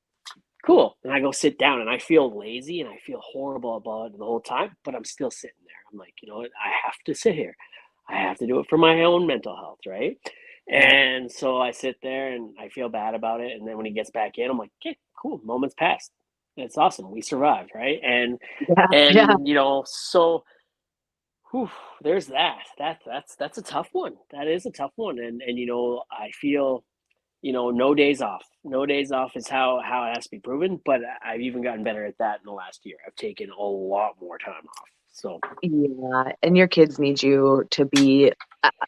cool. And I go sit down and I feel lazy and I feel horrible about it the whole time, but I'm still sitting there. I'm like, you know what? I have to sit here. I have to do it for my own mental health, right? Yeah. And so I sit there and I feel bad about it. And then when he gets back in, I'm like, okay, cool. Moments passed. It's awesome. We survived, right? And Yeah. Yeah. and so whew, there's that. That's a tough one. That is a tough one. And I feel no days off. No days off is how it has to be proven. But I've even gotten better at that in the last year. I've taken a lot more time off. So Yeah, and your kids need you to be,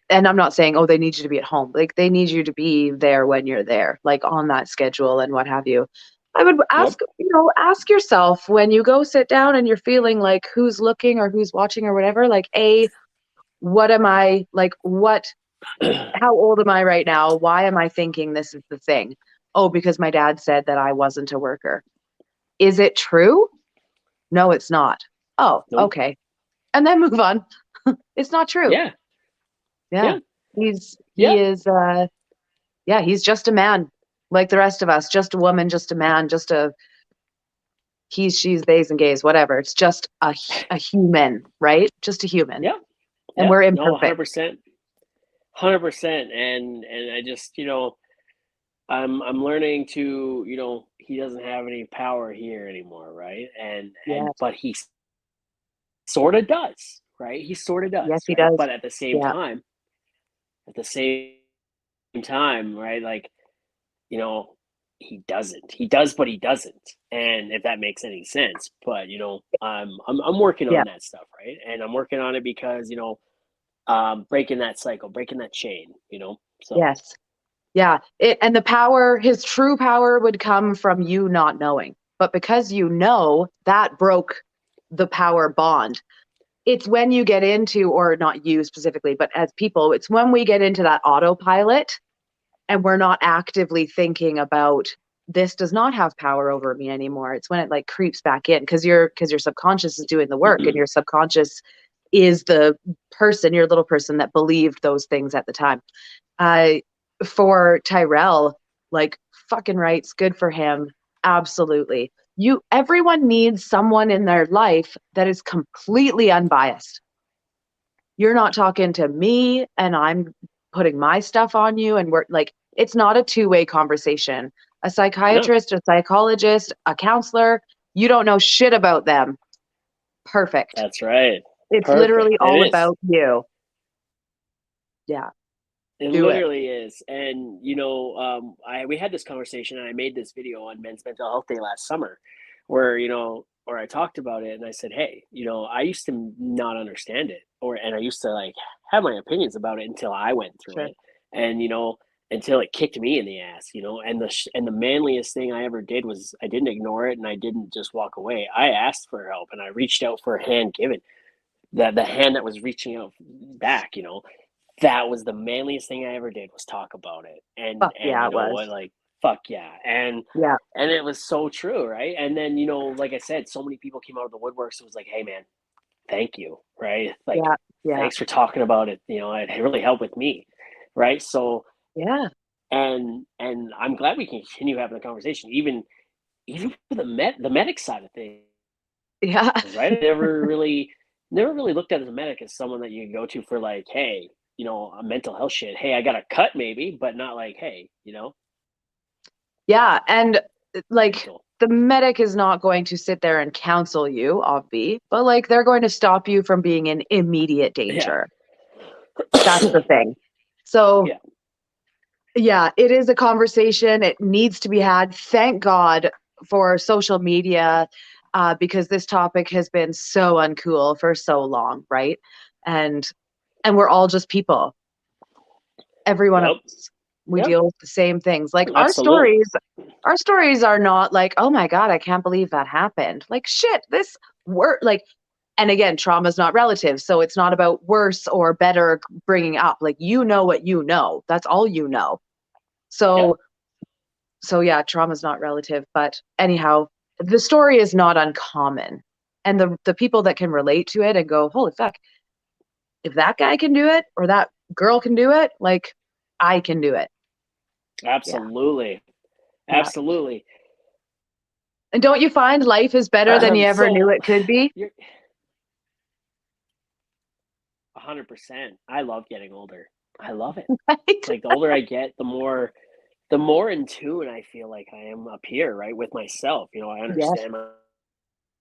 and I'm not saying, oh, they need you to be at home. Like they need you to be there when you're there, like on that schedule and what have you. I would yep. ask yourself when you go sit down and you're feeling like who's looking or who's watching or whatever, like, what am I like, how old am I right now? Why am I thinking this is the thing? Oh, because my dad said that I wasn't a worker. Is it true? No, it's not. Oh, Nope. okay. And then move on. It's not true. Yeah. Yeah. Yeah. He Yeah. is yeah, he's just a man like the rest of us, just a woman, just a man, just a he's, she's, theys and gays, whatever. It's just a human, right? Just a human. Yeah. And Yeah. we're No, imperfect. 100%. 100%. And I just I'm learning to he doesn't have any power here anymore, right? And Yes. but he sort of does, right? He sort of Yes, does, he right? does. But Yeah. at the same time, right? Like, you know, he doesn't. He does, but he doesn't. And if that makes any sense, but I'm working Yeah. on that stuff, right? And I'm working on it because breaking that cycle, breaking that chain, So Yes. Yeah. And the power, his true power would come from you not knowing. But because you know, that broke the power bond. It's when you get into, or not you specifically, but as people, it's when we get into that autopilot and we're not actively thinking about this does not have power over me anymore. It's when it like creeps back in because your subconscious is doing the work and your subconscious is the person, your little person that believed those things at the time. Uh, for Tyrell, like fucking rights, good for him. Absolutely. Everyone needs someone in their life that is completely unbiased. You're not talking to me and I'm putting my stuff on you and we're like it's not a two-way conversation. A no, psychiatrist, a psychologist, a counselor, you don't know shit about them. Perfect. that's right. It's Perfect. literally It all is. about you. Yeah, It do it. literally is. And I we had this conversation and I made this video on Men's Mental Health Day last summer where I talked about it and I said, hey, I used to not understand it and I used to like have my opinions about it until I went through Sure. it. And until it kicked me in the ass, and the manliest thing I ever did was I didn't ignore it and I didn't just walk away. I asked for help and I reached out for a hand given. The hand that was reaching out back, that was the manliest thing I ever did was talk about it. And Fuck and yeah, you it know what, was. like fuck yeah. Yeah, And it was so true, right? And then, like I said, so many people came out of the woodworks. It was like, hey man, thank you, right? Like, yeah, yeah, thanks for talking about it. It really helped with me, right? So yeah, and I'm glad we can continue having the conversation, even for the medic side of things, yeah. right? I never really looked at as a medic as someone that you can go to for like, hey, a mental health shit. Hey, I got a cut maybe, but not like, hey, Yeah, and like mental. the medic is not going to sit there and counsel you, obvi, but like they're going to stop you from being in immediate Yeah. danger. That's the thing. So, Yeah. yeah, it is a conversation. It needs to be had. Thank God for social media because this topic has been so uncool for so long, right? And we're all just people. Every one of Yep. us, we Yep. deal with the same things. Like Absolutely. our stories are not like, oh my God, I can't believe that happened. Like shit, this work like, and again, trauma is not relative. So it's not about worse or better bringing up. Like, you know what you know. That's all you know. Yep. So, yeah, trauma is not relative. But anyhow, the story is not uncommon. And the people that can relate to it and go, holy fuck, if that guy can do it or that girl can do it, like I can do it. Yeah. Absolutely. Yeah. Absolutely. And don't you find life is better than you ever knew So it could be? you're 100%. I love getting older. I love it. Right? Like the older I get, the more in tune I feel like I am up here, right, with myself. I Yes. understand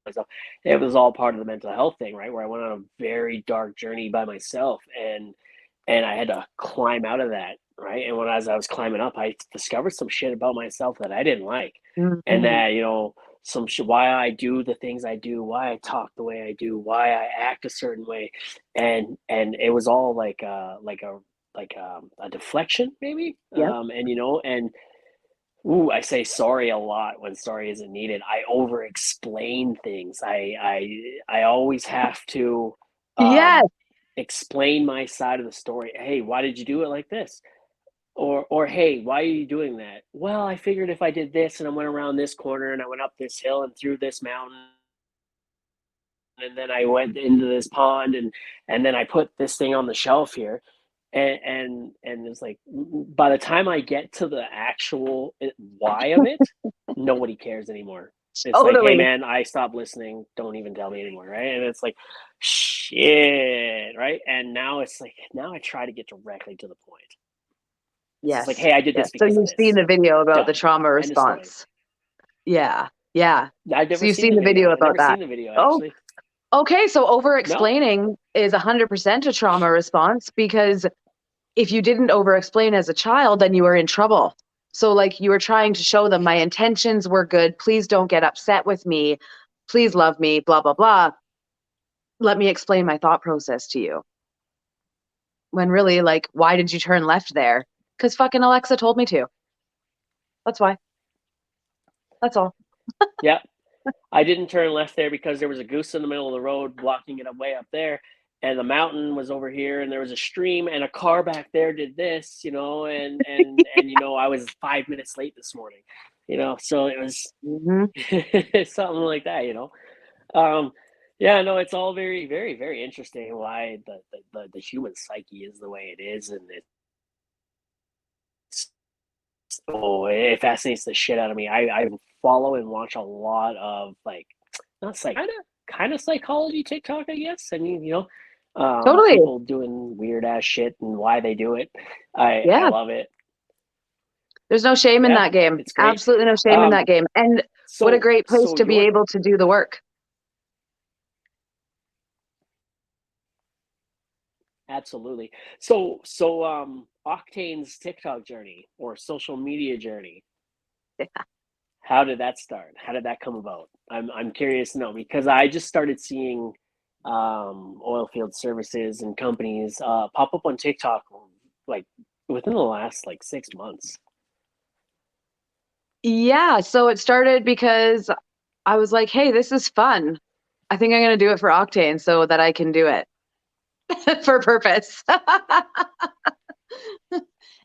myself. It was all part of the mental health thing, right, where I went on a very dark journey by myself, and I had to climb out of that, right. And as I was climbing up, I discovered some shit about myself that I didn't like, and Mhm. that why I do the things I do, why I talk the way I do, why I act a certain way, and it was all like a deflection maybe, Yep. and ooh, I say sorry a lot when sorry isn't needed. I over explain things. I always have to Yes. um, explain my side of the story. Hey, why did you do it like this? Or hey, why are you doing that? Well, I figured if I did this and I went around this corner and I went up this hill and through this mountain and then I went into this pond and then I put this thing on the shelf here, and it's like by the time I get to the actual why of it, nobody cares anymore. It's like, hey Totally. man, I stopped listening. Don't even tell me anymore, right? And it's like, shit, right? And now it's like now I try to get directly to the point. It's just like, Yes. hey, I did Yes. this So because of you've seen this. the video about the Done. trauma End of story. response. Yeah. Yeah. I've So never you've seen seen the the video. video I about never that. seen the video Oh, actually. okay. So over No. explaining is 100% a trauma response because if you didn't over explain as a child, then you were in trouble. So, like, you were trying to show them my intentions were good. Please don't get upset with me. Please love me, blah, blah, blah. Let me explain my thought process to you. When really, like, why did you turn left there? Because fucking Alexa told me to. That's why. That's all. Yeah. I didn't turn left there because there was a goose in the middle of the road blocking it way up there, and the mountain was over here, and there was a stream, and a car back there did this, and I was 5 minutes late this morning, so it was Hmm. something like that. Um, yeah, no, it's all very, very, very interesting why the human psyche is the way it is, and it fascinates the shit out of me. I follow and watch a lot of like not kind of psychology TikTok, I guess. I mean, Totally. people doing weird ass shit and why they do it. I Yeah. love it. There's no shame in Yeah, that game. it's great. Absolutely no shame in Um, that game. And what a so great place so to be your able to do the work. absolutely. So Octane's TikTok journey or social media journey. How did that start? How did that come about? I'm curious to know because I just started seeing oil field services and companies pop up on TikTok like within the last like 6 months. Yeah, so it started because I was like, "Hey, this is fun. I think I'm going to do it for Octane so that I can do it for purpose."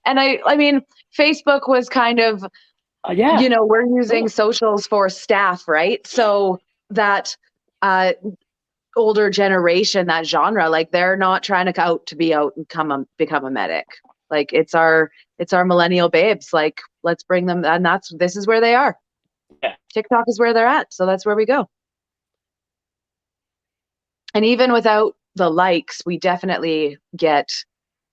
And I mean, Facebook was kind of, Yeah, we're using cool. socials for staff, right? So that uh older generation, that genre, like they're not trying to out to be out and become a medic. Like it's our millennial babes. Like let's bring them, and this is where they are. Yeah, TikTok is where they're at, so that's where we go. And even without the likes, we definitely get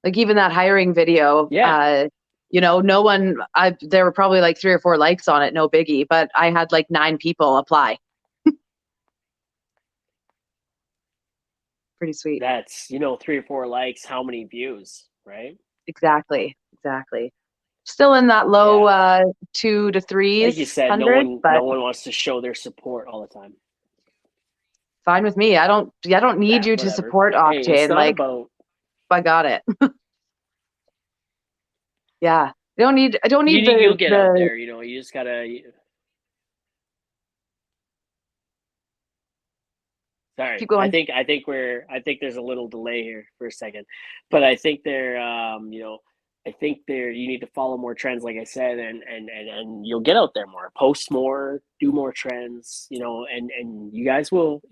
like even that hiring video. yeah, No one. There were probably like 3 or 4 likes on it, no biggie. But I had like 9 people apply. Pretty sweet. that's 3 or 4 likes. How many views? Right? Exactly. Exactly. Still in that low Yeah, two to like you threes said, no hundred, one but no one wants to show their support all the time. Fine with me. I don't need Yeah, you to whatever. support Hey, it's Octane. not Like, about. I got it. Yeah. I don't need You'll the get out the there. You just gotta. Sorry, keep going. I think there's a little delay here for a second, but I think I think there you need to follow more trends, like I said, and you'll get out there more, post more, do more trends, and you guys will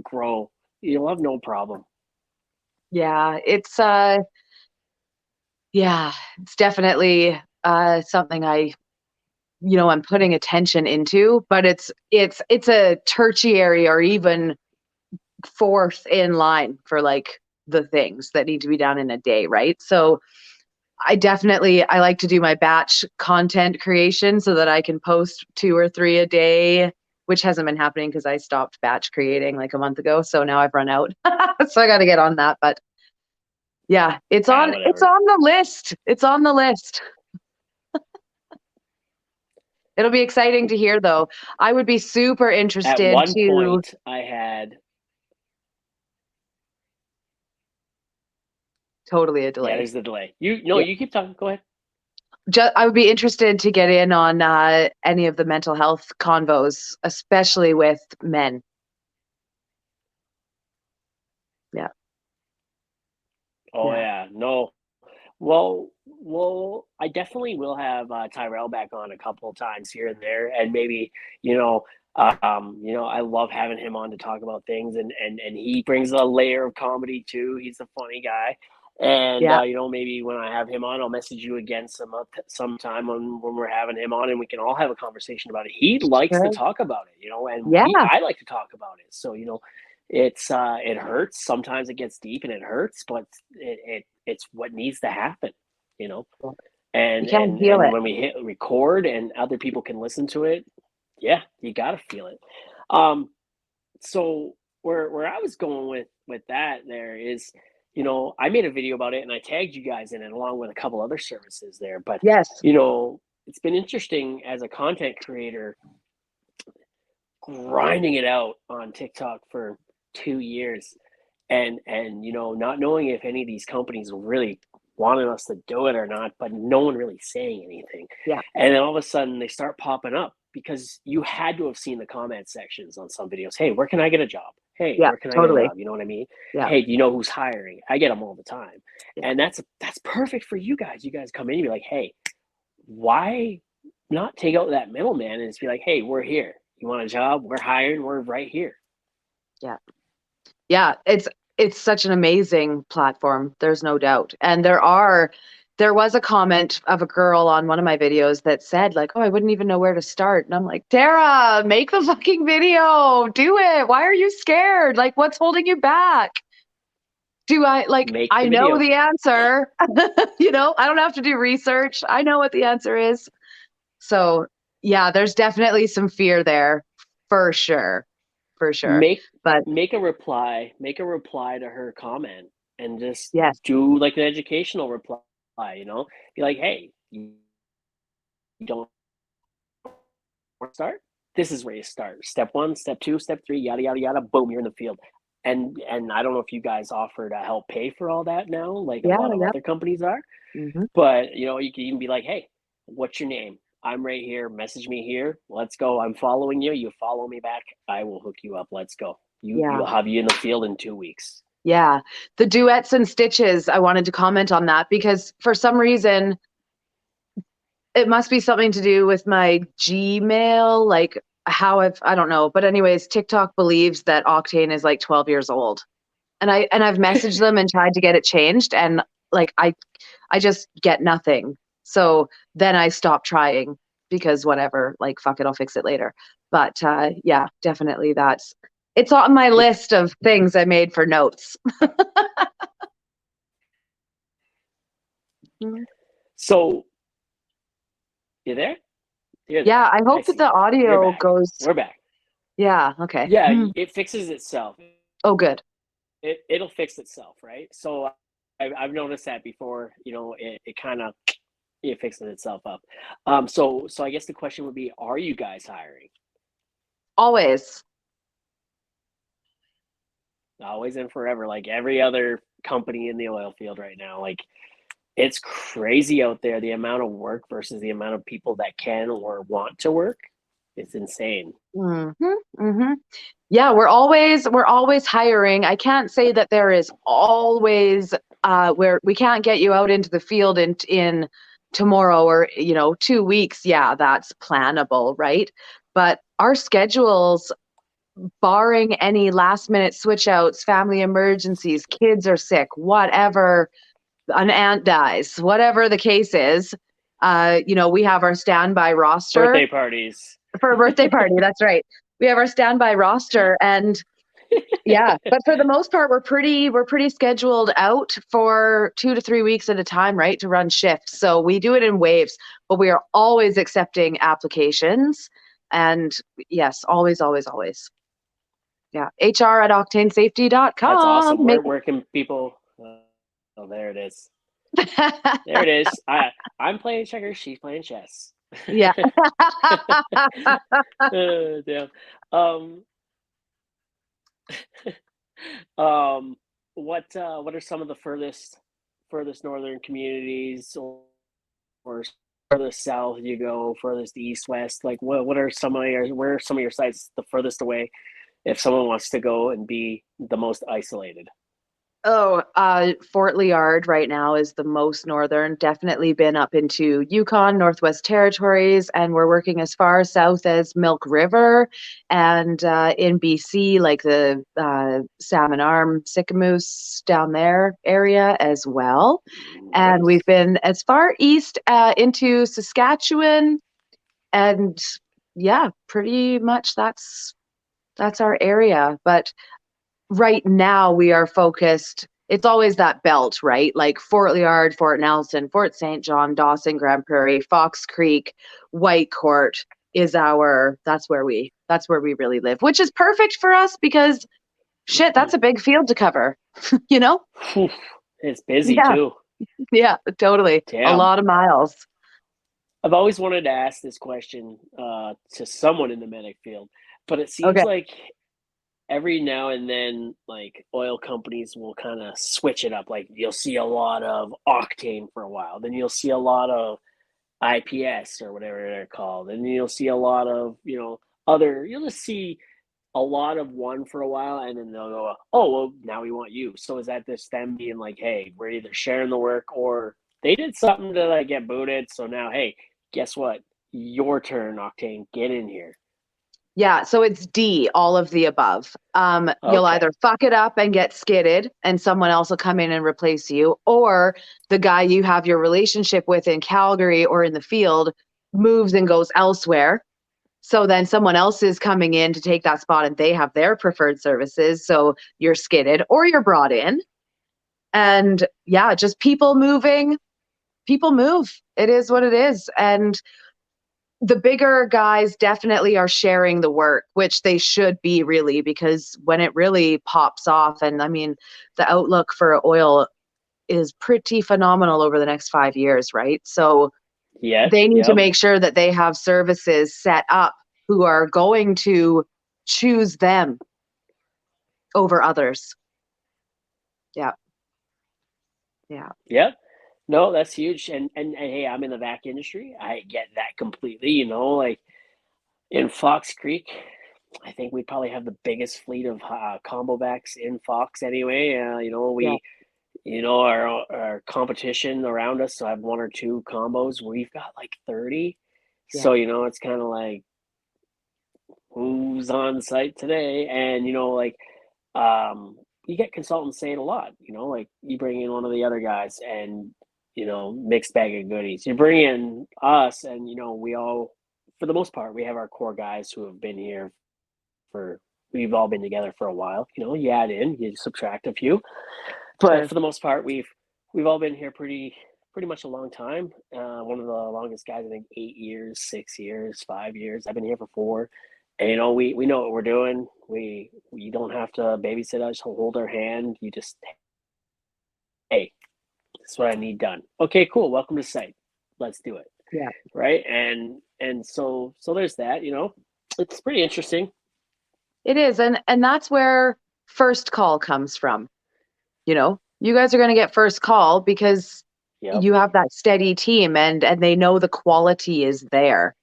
grow. You'll have no problem. Yeah, it's definitely something I'm putting attention into, but it's a tertiary or even fourth in line for like the things that need to be done in a day, right? So I like to do my batch content creation so that I can post 2 or 3 a day, which hasn't been happening because I stopped batch creating like a month ago. So now I've run out. So I got to get on that. But yeah, it's Whatever. on the list. It's on the list. It'll be exciting to hear though. I would be super At interested one to point, I had totally a yeah. delay. There's the delay. You no, Yeah. you keep talking. Go ahead. I would be interested to get in on any of the mental health convos, especially with men. Yeah. Oh Yeah. yeah, no. I definitely will have Tyrell back on a couple of times here and there, and maybe you know, I love having him on to talk about things, and he brings a layer of comedy too. He's a funny guy, and Yeah. maybe when I have him on, I'll message you again sometime when we're having him on, and we can all have a conversation about it. He likes to Sure. talk about it, and Yeah. I like to talk about it. So it hurts sometimes. It gets deep and it hurts, but it's what needs to happen, you know. You And can't and heal and it. when we hit record and other people can listen to it, yeah, you got to feel it. So where I was going with that there is, I made a video about it and I tagged you guys in it along with a couple other services there. But Yes. it's been interesting as a content creator grinding it out on TikTok for 2 years, and not knowing if any of these companies really wanted us to do it or not, but no one really saying anything. Yeah. And then all of a sudden they start popping up because you had to have seen the comment sections on some videos. Hey, where can I get a job? Hey, Yeah. where can I get a Totally. job? You know what I mean? Yeah. Hey, do you know who's hiring? I get them all the time. Yeah. And that's perfect for you guys. You guys come in and be like, hey, why not take out that middleman and just be like, hey, we're here. You want a job? We're hiring. We're right here. Yeah. Yeah. It's such an amazing platform. There's no doubt. And there was a comment of a girl on one of my videos that said like, "Oh, I wouldn't even know where to start." And I'm like, "Tara, make the fucking video. Do it. Why are you scared? Like, what's holding you back?" Make I the know video. the answer. I don't have to do research. I know what the answer is. So, yeah, there's definitely some fear there for sure. For sure. Make But make a reply to her comment and just yes, do like an educational reply, be like, hey, you don't start, this is where you start. Step one, step two, step three, yada yada yada, boom, you're in the field. And I don't know if you guys offer to help pay for all that now, like a yeah, lot of yeah. other companies are. Hmm. But you can even be like, hey, what's your name? I'm right here. Message me here. Let's go. I'm following you. You follow me back. I will hook you up. Let's go. Yeah, You'll have you in the field in 2 weeks. yeah. The duets and stitches, I wanted to comment on that because for some reason, it must be something to do with my Gmail, like I don't know. But anyways, TikTok believes that Octane is like 12 years old. And I've messaged them and tried to get it changed and like I just get nothing. So then I stop trying because whatever, like fuck it, I'll fix it later. But yeah, definitely it's on my list of things I made for notes. Mhm. So you there? You're there. Yeah, I I hope that see the you now. You're audio back. goes. We're back. Yeah, okay. Yeah, Mhm. it fixes itself. Oh, good. It'll fix itself, right? So I've noticed that before. It kind of it fixes itself up. So I guess the question would be, are you guys hiring? Always. always and forever. Like every other company in the oil field right now, like it's crazy out there. The amount of work versus the amount of people that can or want to work, it's insane. Mm-hmm, mm-hmm. Yeah, we're always hiring. I can't say that there is always where we can't get you out into the field in tomorrow or 2 weeks. Yeah, that's plannable, right? But our schedules, barring any last minute switch outs, family emergencies, kids are sick, whatever, an aunt dies, whatever the case is, we have our standby roster Birthday parties. for a birthday party. That's right. We have our standby roster, and yeah, but for the most part, we're pretty scheduled out for 2 to 3 weeks at a time, right, to run shifts. So we do it in waves, but we are always accepting applications. And yes, always, always, always. Yeah. HR at That's octanesafety.com. awesome. Where can people? Oh, there it is. There it is. I'm playing checkers. She's playing chess. Yeah. Damn. Um, um, what are some of the furthest northern communities, or furthest south you go, furthest east, west? Like what are some of your where are some of your sites the furthest away if someone wants to go and be the most isolated? Oh, Fort Liard right now is the most northern. Definitely been up into Yukon, Northwest Territories, and we're working as far south as Milk River, and in BC, like the Salmon Arm, Sicamous down there area as well. And we've Nice. been as far east into Saskatchewan, and yeah, pretty much that's our area. But right now we are focused, it's always that belt, right? Like Fort Liard, Fort Nelson, Fort St. John, Dawson, Grand Prairie, Fox Creek, Whitecourt is that's where we really live, which is perfect for us because shit, that's a big field to cover, you know? Phew, it's busy Yeah, too. yeah, totally. A Damn. lot of miles. I've always wanted to ask this question to someone in the medic field, but it seems Okay. like every now and then, like oil companies will kind of switch it up. Like you'll see a lot of Octane for a while, then you'll see a lot of IPS or whatever they're called, and you'll see a lot of other. You'll just see a lot of one for a while, and then they'll go, "Oh, well, now we want you." So is that just them being like, "Hey, we're either sharing the work, or they did something to like get booted, so now, hey, guess what? Your turn, Octane. Get in here." Yeah, so it's D, all of the above. You'll Okay. either fuck it up and get skidded, and someone else will come in and replace you, or the guy you have your relationship with in Calgary or in the field moves and goes elsewhere. So then someone else is coming in to take that spot and they have their preferred services. So you're skidded or you're brought in. And yeah, just people moving, people move. It is what it is. And the bigger guys definitely are sharing the work, which they should be really, because when it really pops off, and I mean, the outlook for oil is pretty phenomenal over the next 5 years, right? So Yep. they need to Yep. make sure that they have services set up who are going to choose them over others. Yeah. Yeah. Yep. No, that's huge. And hey, I'm in the vac industry. I get that completely. Like in Fox Creek, I think we probably have the biggest fleet of combo vacs in Fox anyway. Yeah. Our competition around us so have one or two combos. We've got like 30. Yeah. So, it's kind of like who's on site today. And, you get consultants saying a lot, like you bring in one of the other guys and, mixed bag of goodies. You bring in us and, we all, for the most part, we have our core guys who have been here for, we've all been together for a while. You add in, you subtract a few, but Sure. for the most part, we've all been here pretty much a long time. One of the longest guys, I think, 8 years, 6 years, 5 years. I've been here for 4, and we know what we're doing. We don't have to babysit us, hold our hand. You just, hey, this is what I need done. Okay, cool. Welcome to site. Let's do it. Yeah. Right, and so there's that. It's pretty interesting. It is. And that's where first call comes from. You guys are going to get first call because Yep. you have that steady team, and they know the quality is there.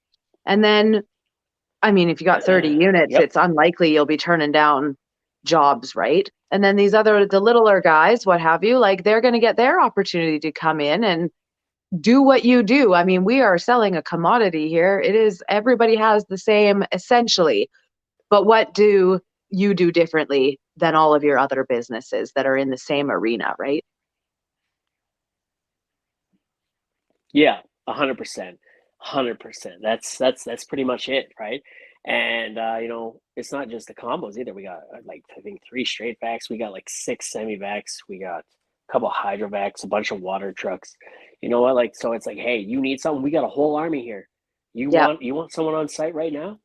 And then, I mean, if you got 30 units, Yep. it's unlikely you'll be turning down jobs, right? And then the littler guys, what have you, like they're going to get their opportunity to come in and do what you do. I mean, we are selling a commodity here. It is, everybody has the same essentially, but what do you do differently than all of your other businesses that are in the same arena, right? Yeah, 100%, 100%. That's pretty much it, right? And it's not just the combos either. We got like I think three straight vacs. We got like six semi vacs. We got a couple hydrovacs, a bunch of water trucks. You know what? Like so, it's like, hey, you need something. We got a whole army here. Yeah, You want someone on site right now?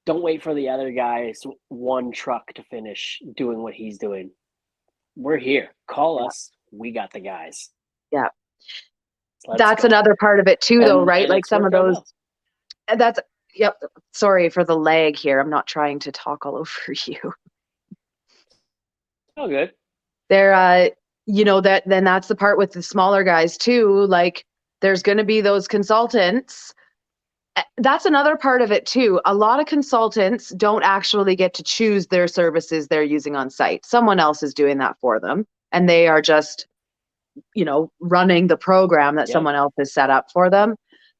Don't wait for the other guy's one truck to finish doing what he's doing. We're here. Call yeah, us. We got the guys. yeah. Let's That's go. another part of it too, though, right? And Like it's some of worked out those, well. that's, yep. Sorry for the lag here. I'm not trying to talk all over you. Oh, good. There, that then that's the part with the smaller guys too. Like there's going to be those consultants. That's another part of it too. A lot of consultants don't actually get to choose their services they're using on site. Someone else is doing that for them, and they are just, running the program that Yep. someone else has set up for them.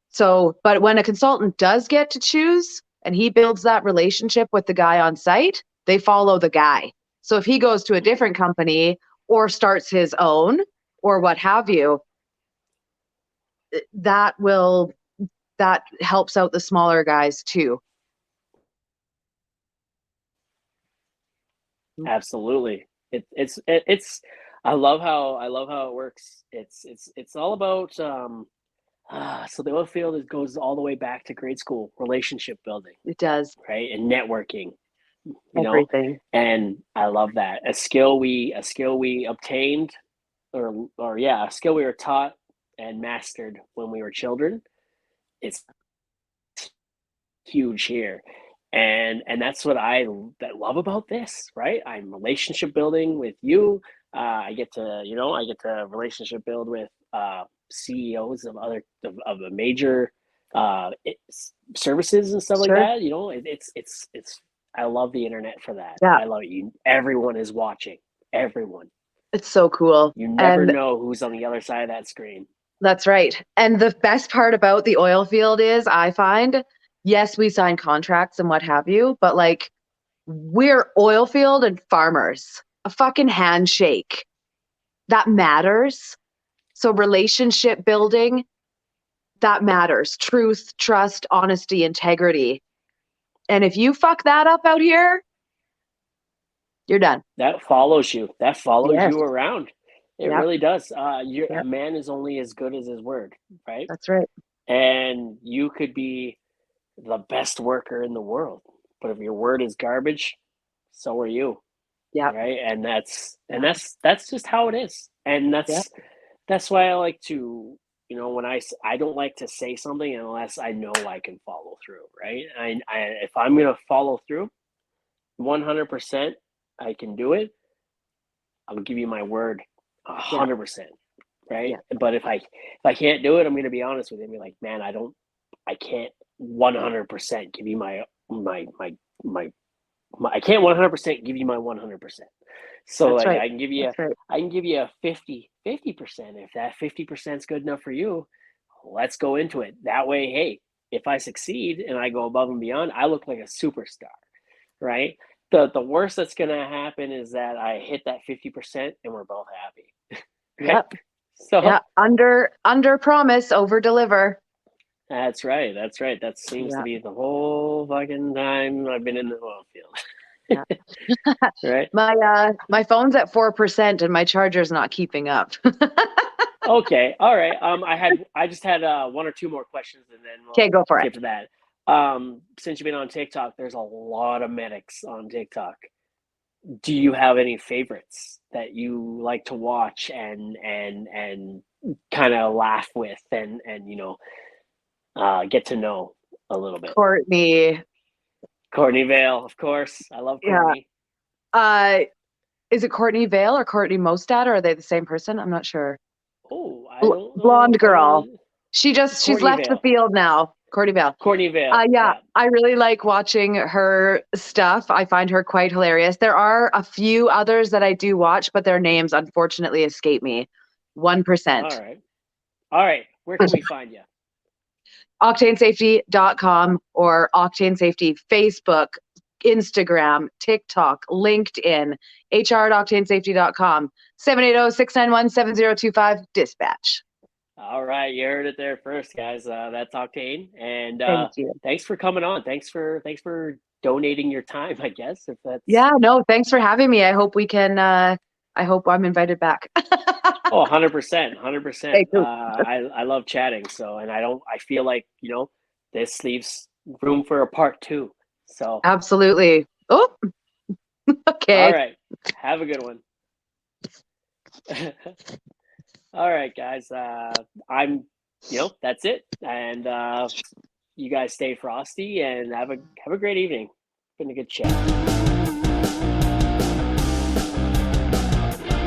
So, but when a consultant does get to choose and he builds that relationship with the guy on site, they follow the guy. So if he goes to a different company or starts his own or what have you, that will that helps out the smaller guys too. Absolutely. It's I love how it works. It's all about so the oil field goes all the way back to grade school, relationship building, It does right? And networking, you know, everything. and I love that. A skill we obtained or yeah, a skill we were taught and mastered when we were children. It's huge here. And that's what that love about this, right? I'm relationship building with you. I get to, I get to relationship build with CEOs of of the major services and stuff like Sure. that. It's I love the internet for that. Yeah, I love it. Everyone is watching. Everyone. it's so cool. You never And know who's on the other side of that screen. that's right. And the best part about the oil field is I find, yes, we sign contracts and what have you, but like we're oil field and farmers. A fucking handshake. That matters. So relationship building, that matters. Truth, trust, honesty, integrity. And if you fuck that up out here, you're done. That follows you. That follows Yes. you around. It Yep. really does. A Yep. man is only as good as his word, right? That's right. And you could be the best worker in the world, but if your word is garbage, so are you, Yep. right? Yeah. That's just how it is, and Yep. that's why I like to, when I don't like to say something unless I know I can follow through, right? If I'm gonna follow through, 100%, I can do it. I'll give you my word, a Yeah. 100%, right? Yeah. But if I can't do it, I'm gonna be honest with you and be like, man, I can't 100% give you my I can't 100% give you my 100%. So That's like right. That's right. I can give you a 50%. If that 50% is good enough for you, let's go into it. That way, hey, if I succeed and I go above and beyond, I look like a superstar, right? The worst that's gonna happen is that I hit that 50% and we're both happy, right? Yep. So Yeah. Under promise, over deliver. that's right. That's right. That seems to Yeah. be the whole fucking time I've been in the oil Yeah. field. Right? My phone's at 4% and my charger's not keeping up. Okay. All right. I just had one or two more questions and then Okay, we'll go for it. skip to that. Since you've been on TikTok, there's a lot of medics on TikTok. Do you have any favorites that you like to watch and kind of laugh with and get to know a little bit? Courtney. Courtney Vale, of course. I love Yeah. Courtney. Uh Is it Courtney Vale or Courtney Mostad, or are they the same person? I'm not sure. Oh, I don't know Blonde if I girl. know She's Courtney left the Vale. field now. Courtney Vale. Courtney Vale. Yeah, Yeah. I really like watching her stuff. I find her quite hilarious. There are a few others that I do watch, but their names unfortunately escape me. All 1%. right. All right. Where can we find you? Octanesafety.com or Octane Safety Facebook, Instagram, TikTok, LinkedIn, HR at octanesafety.com, 780-691-7025, dispatch. All right, you heard it there first, guys. That's Octane, and Thank you. thanks for coming on. Thanks for donating your time. I guess if that's Yeah, no, thanks for having me. I hope we can, I hope I'm invited back. 100%, 100%. Okay, cool. I love chatting. So, and I feel like this leaves room for a part two. So, Absolutely. Oh, all okay. right, have a good one. All right, guys. That's it, and you guys stay frosty and have a great evening. Been a good chat.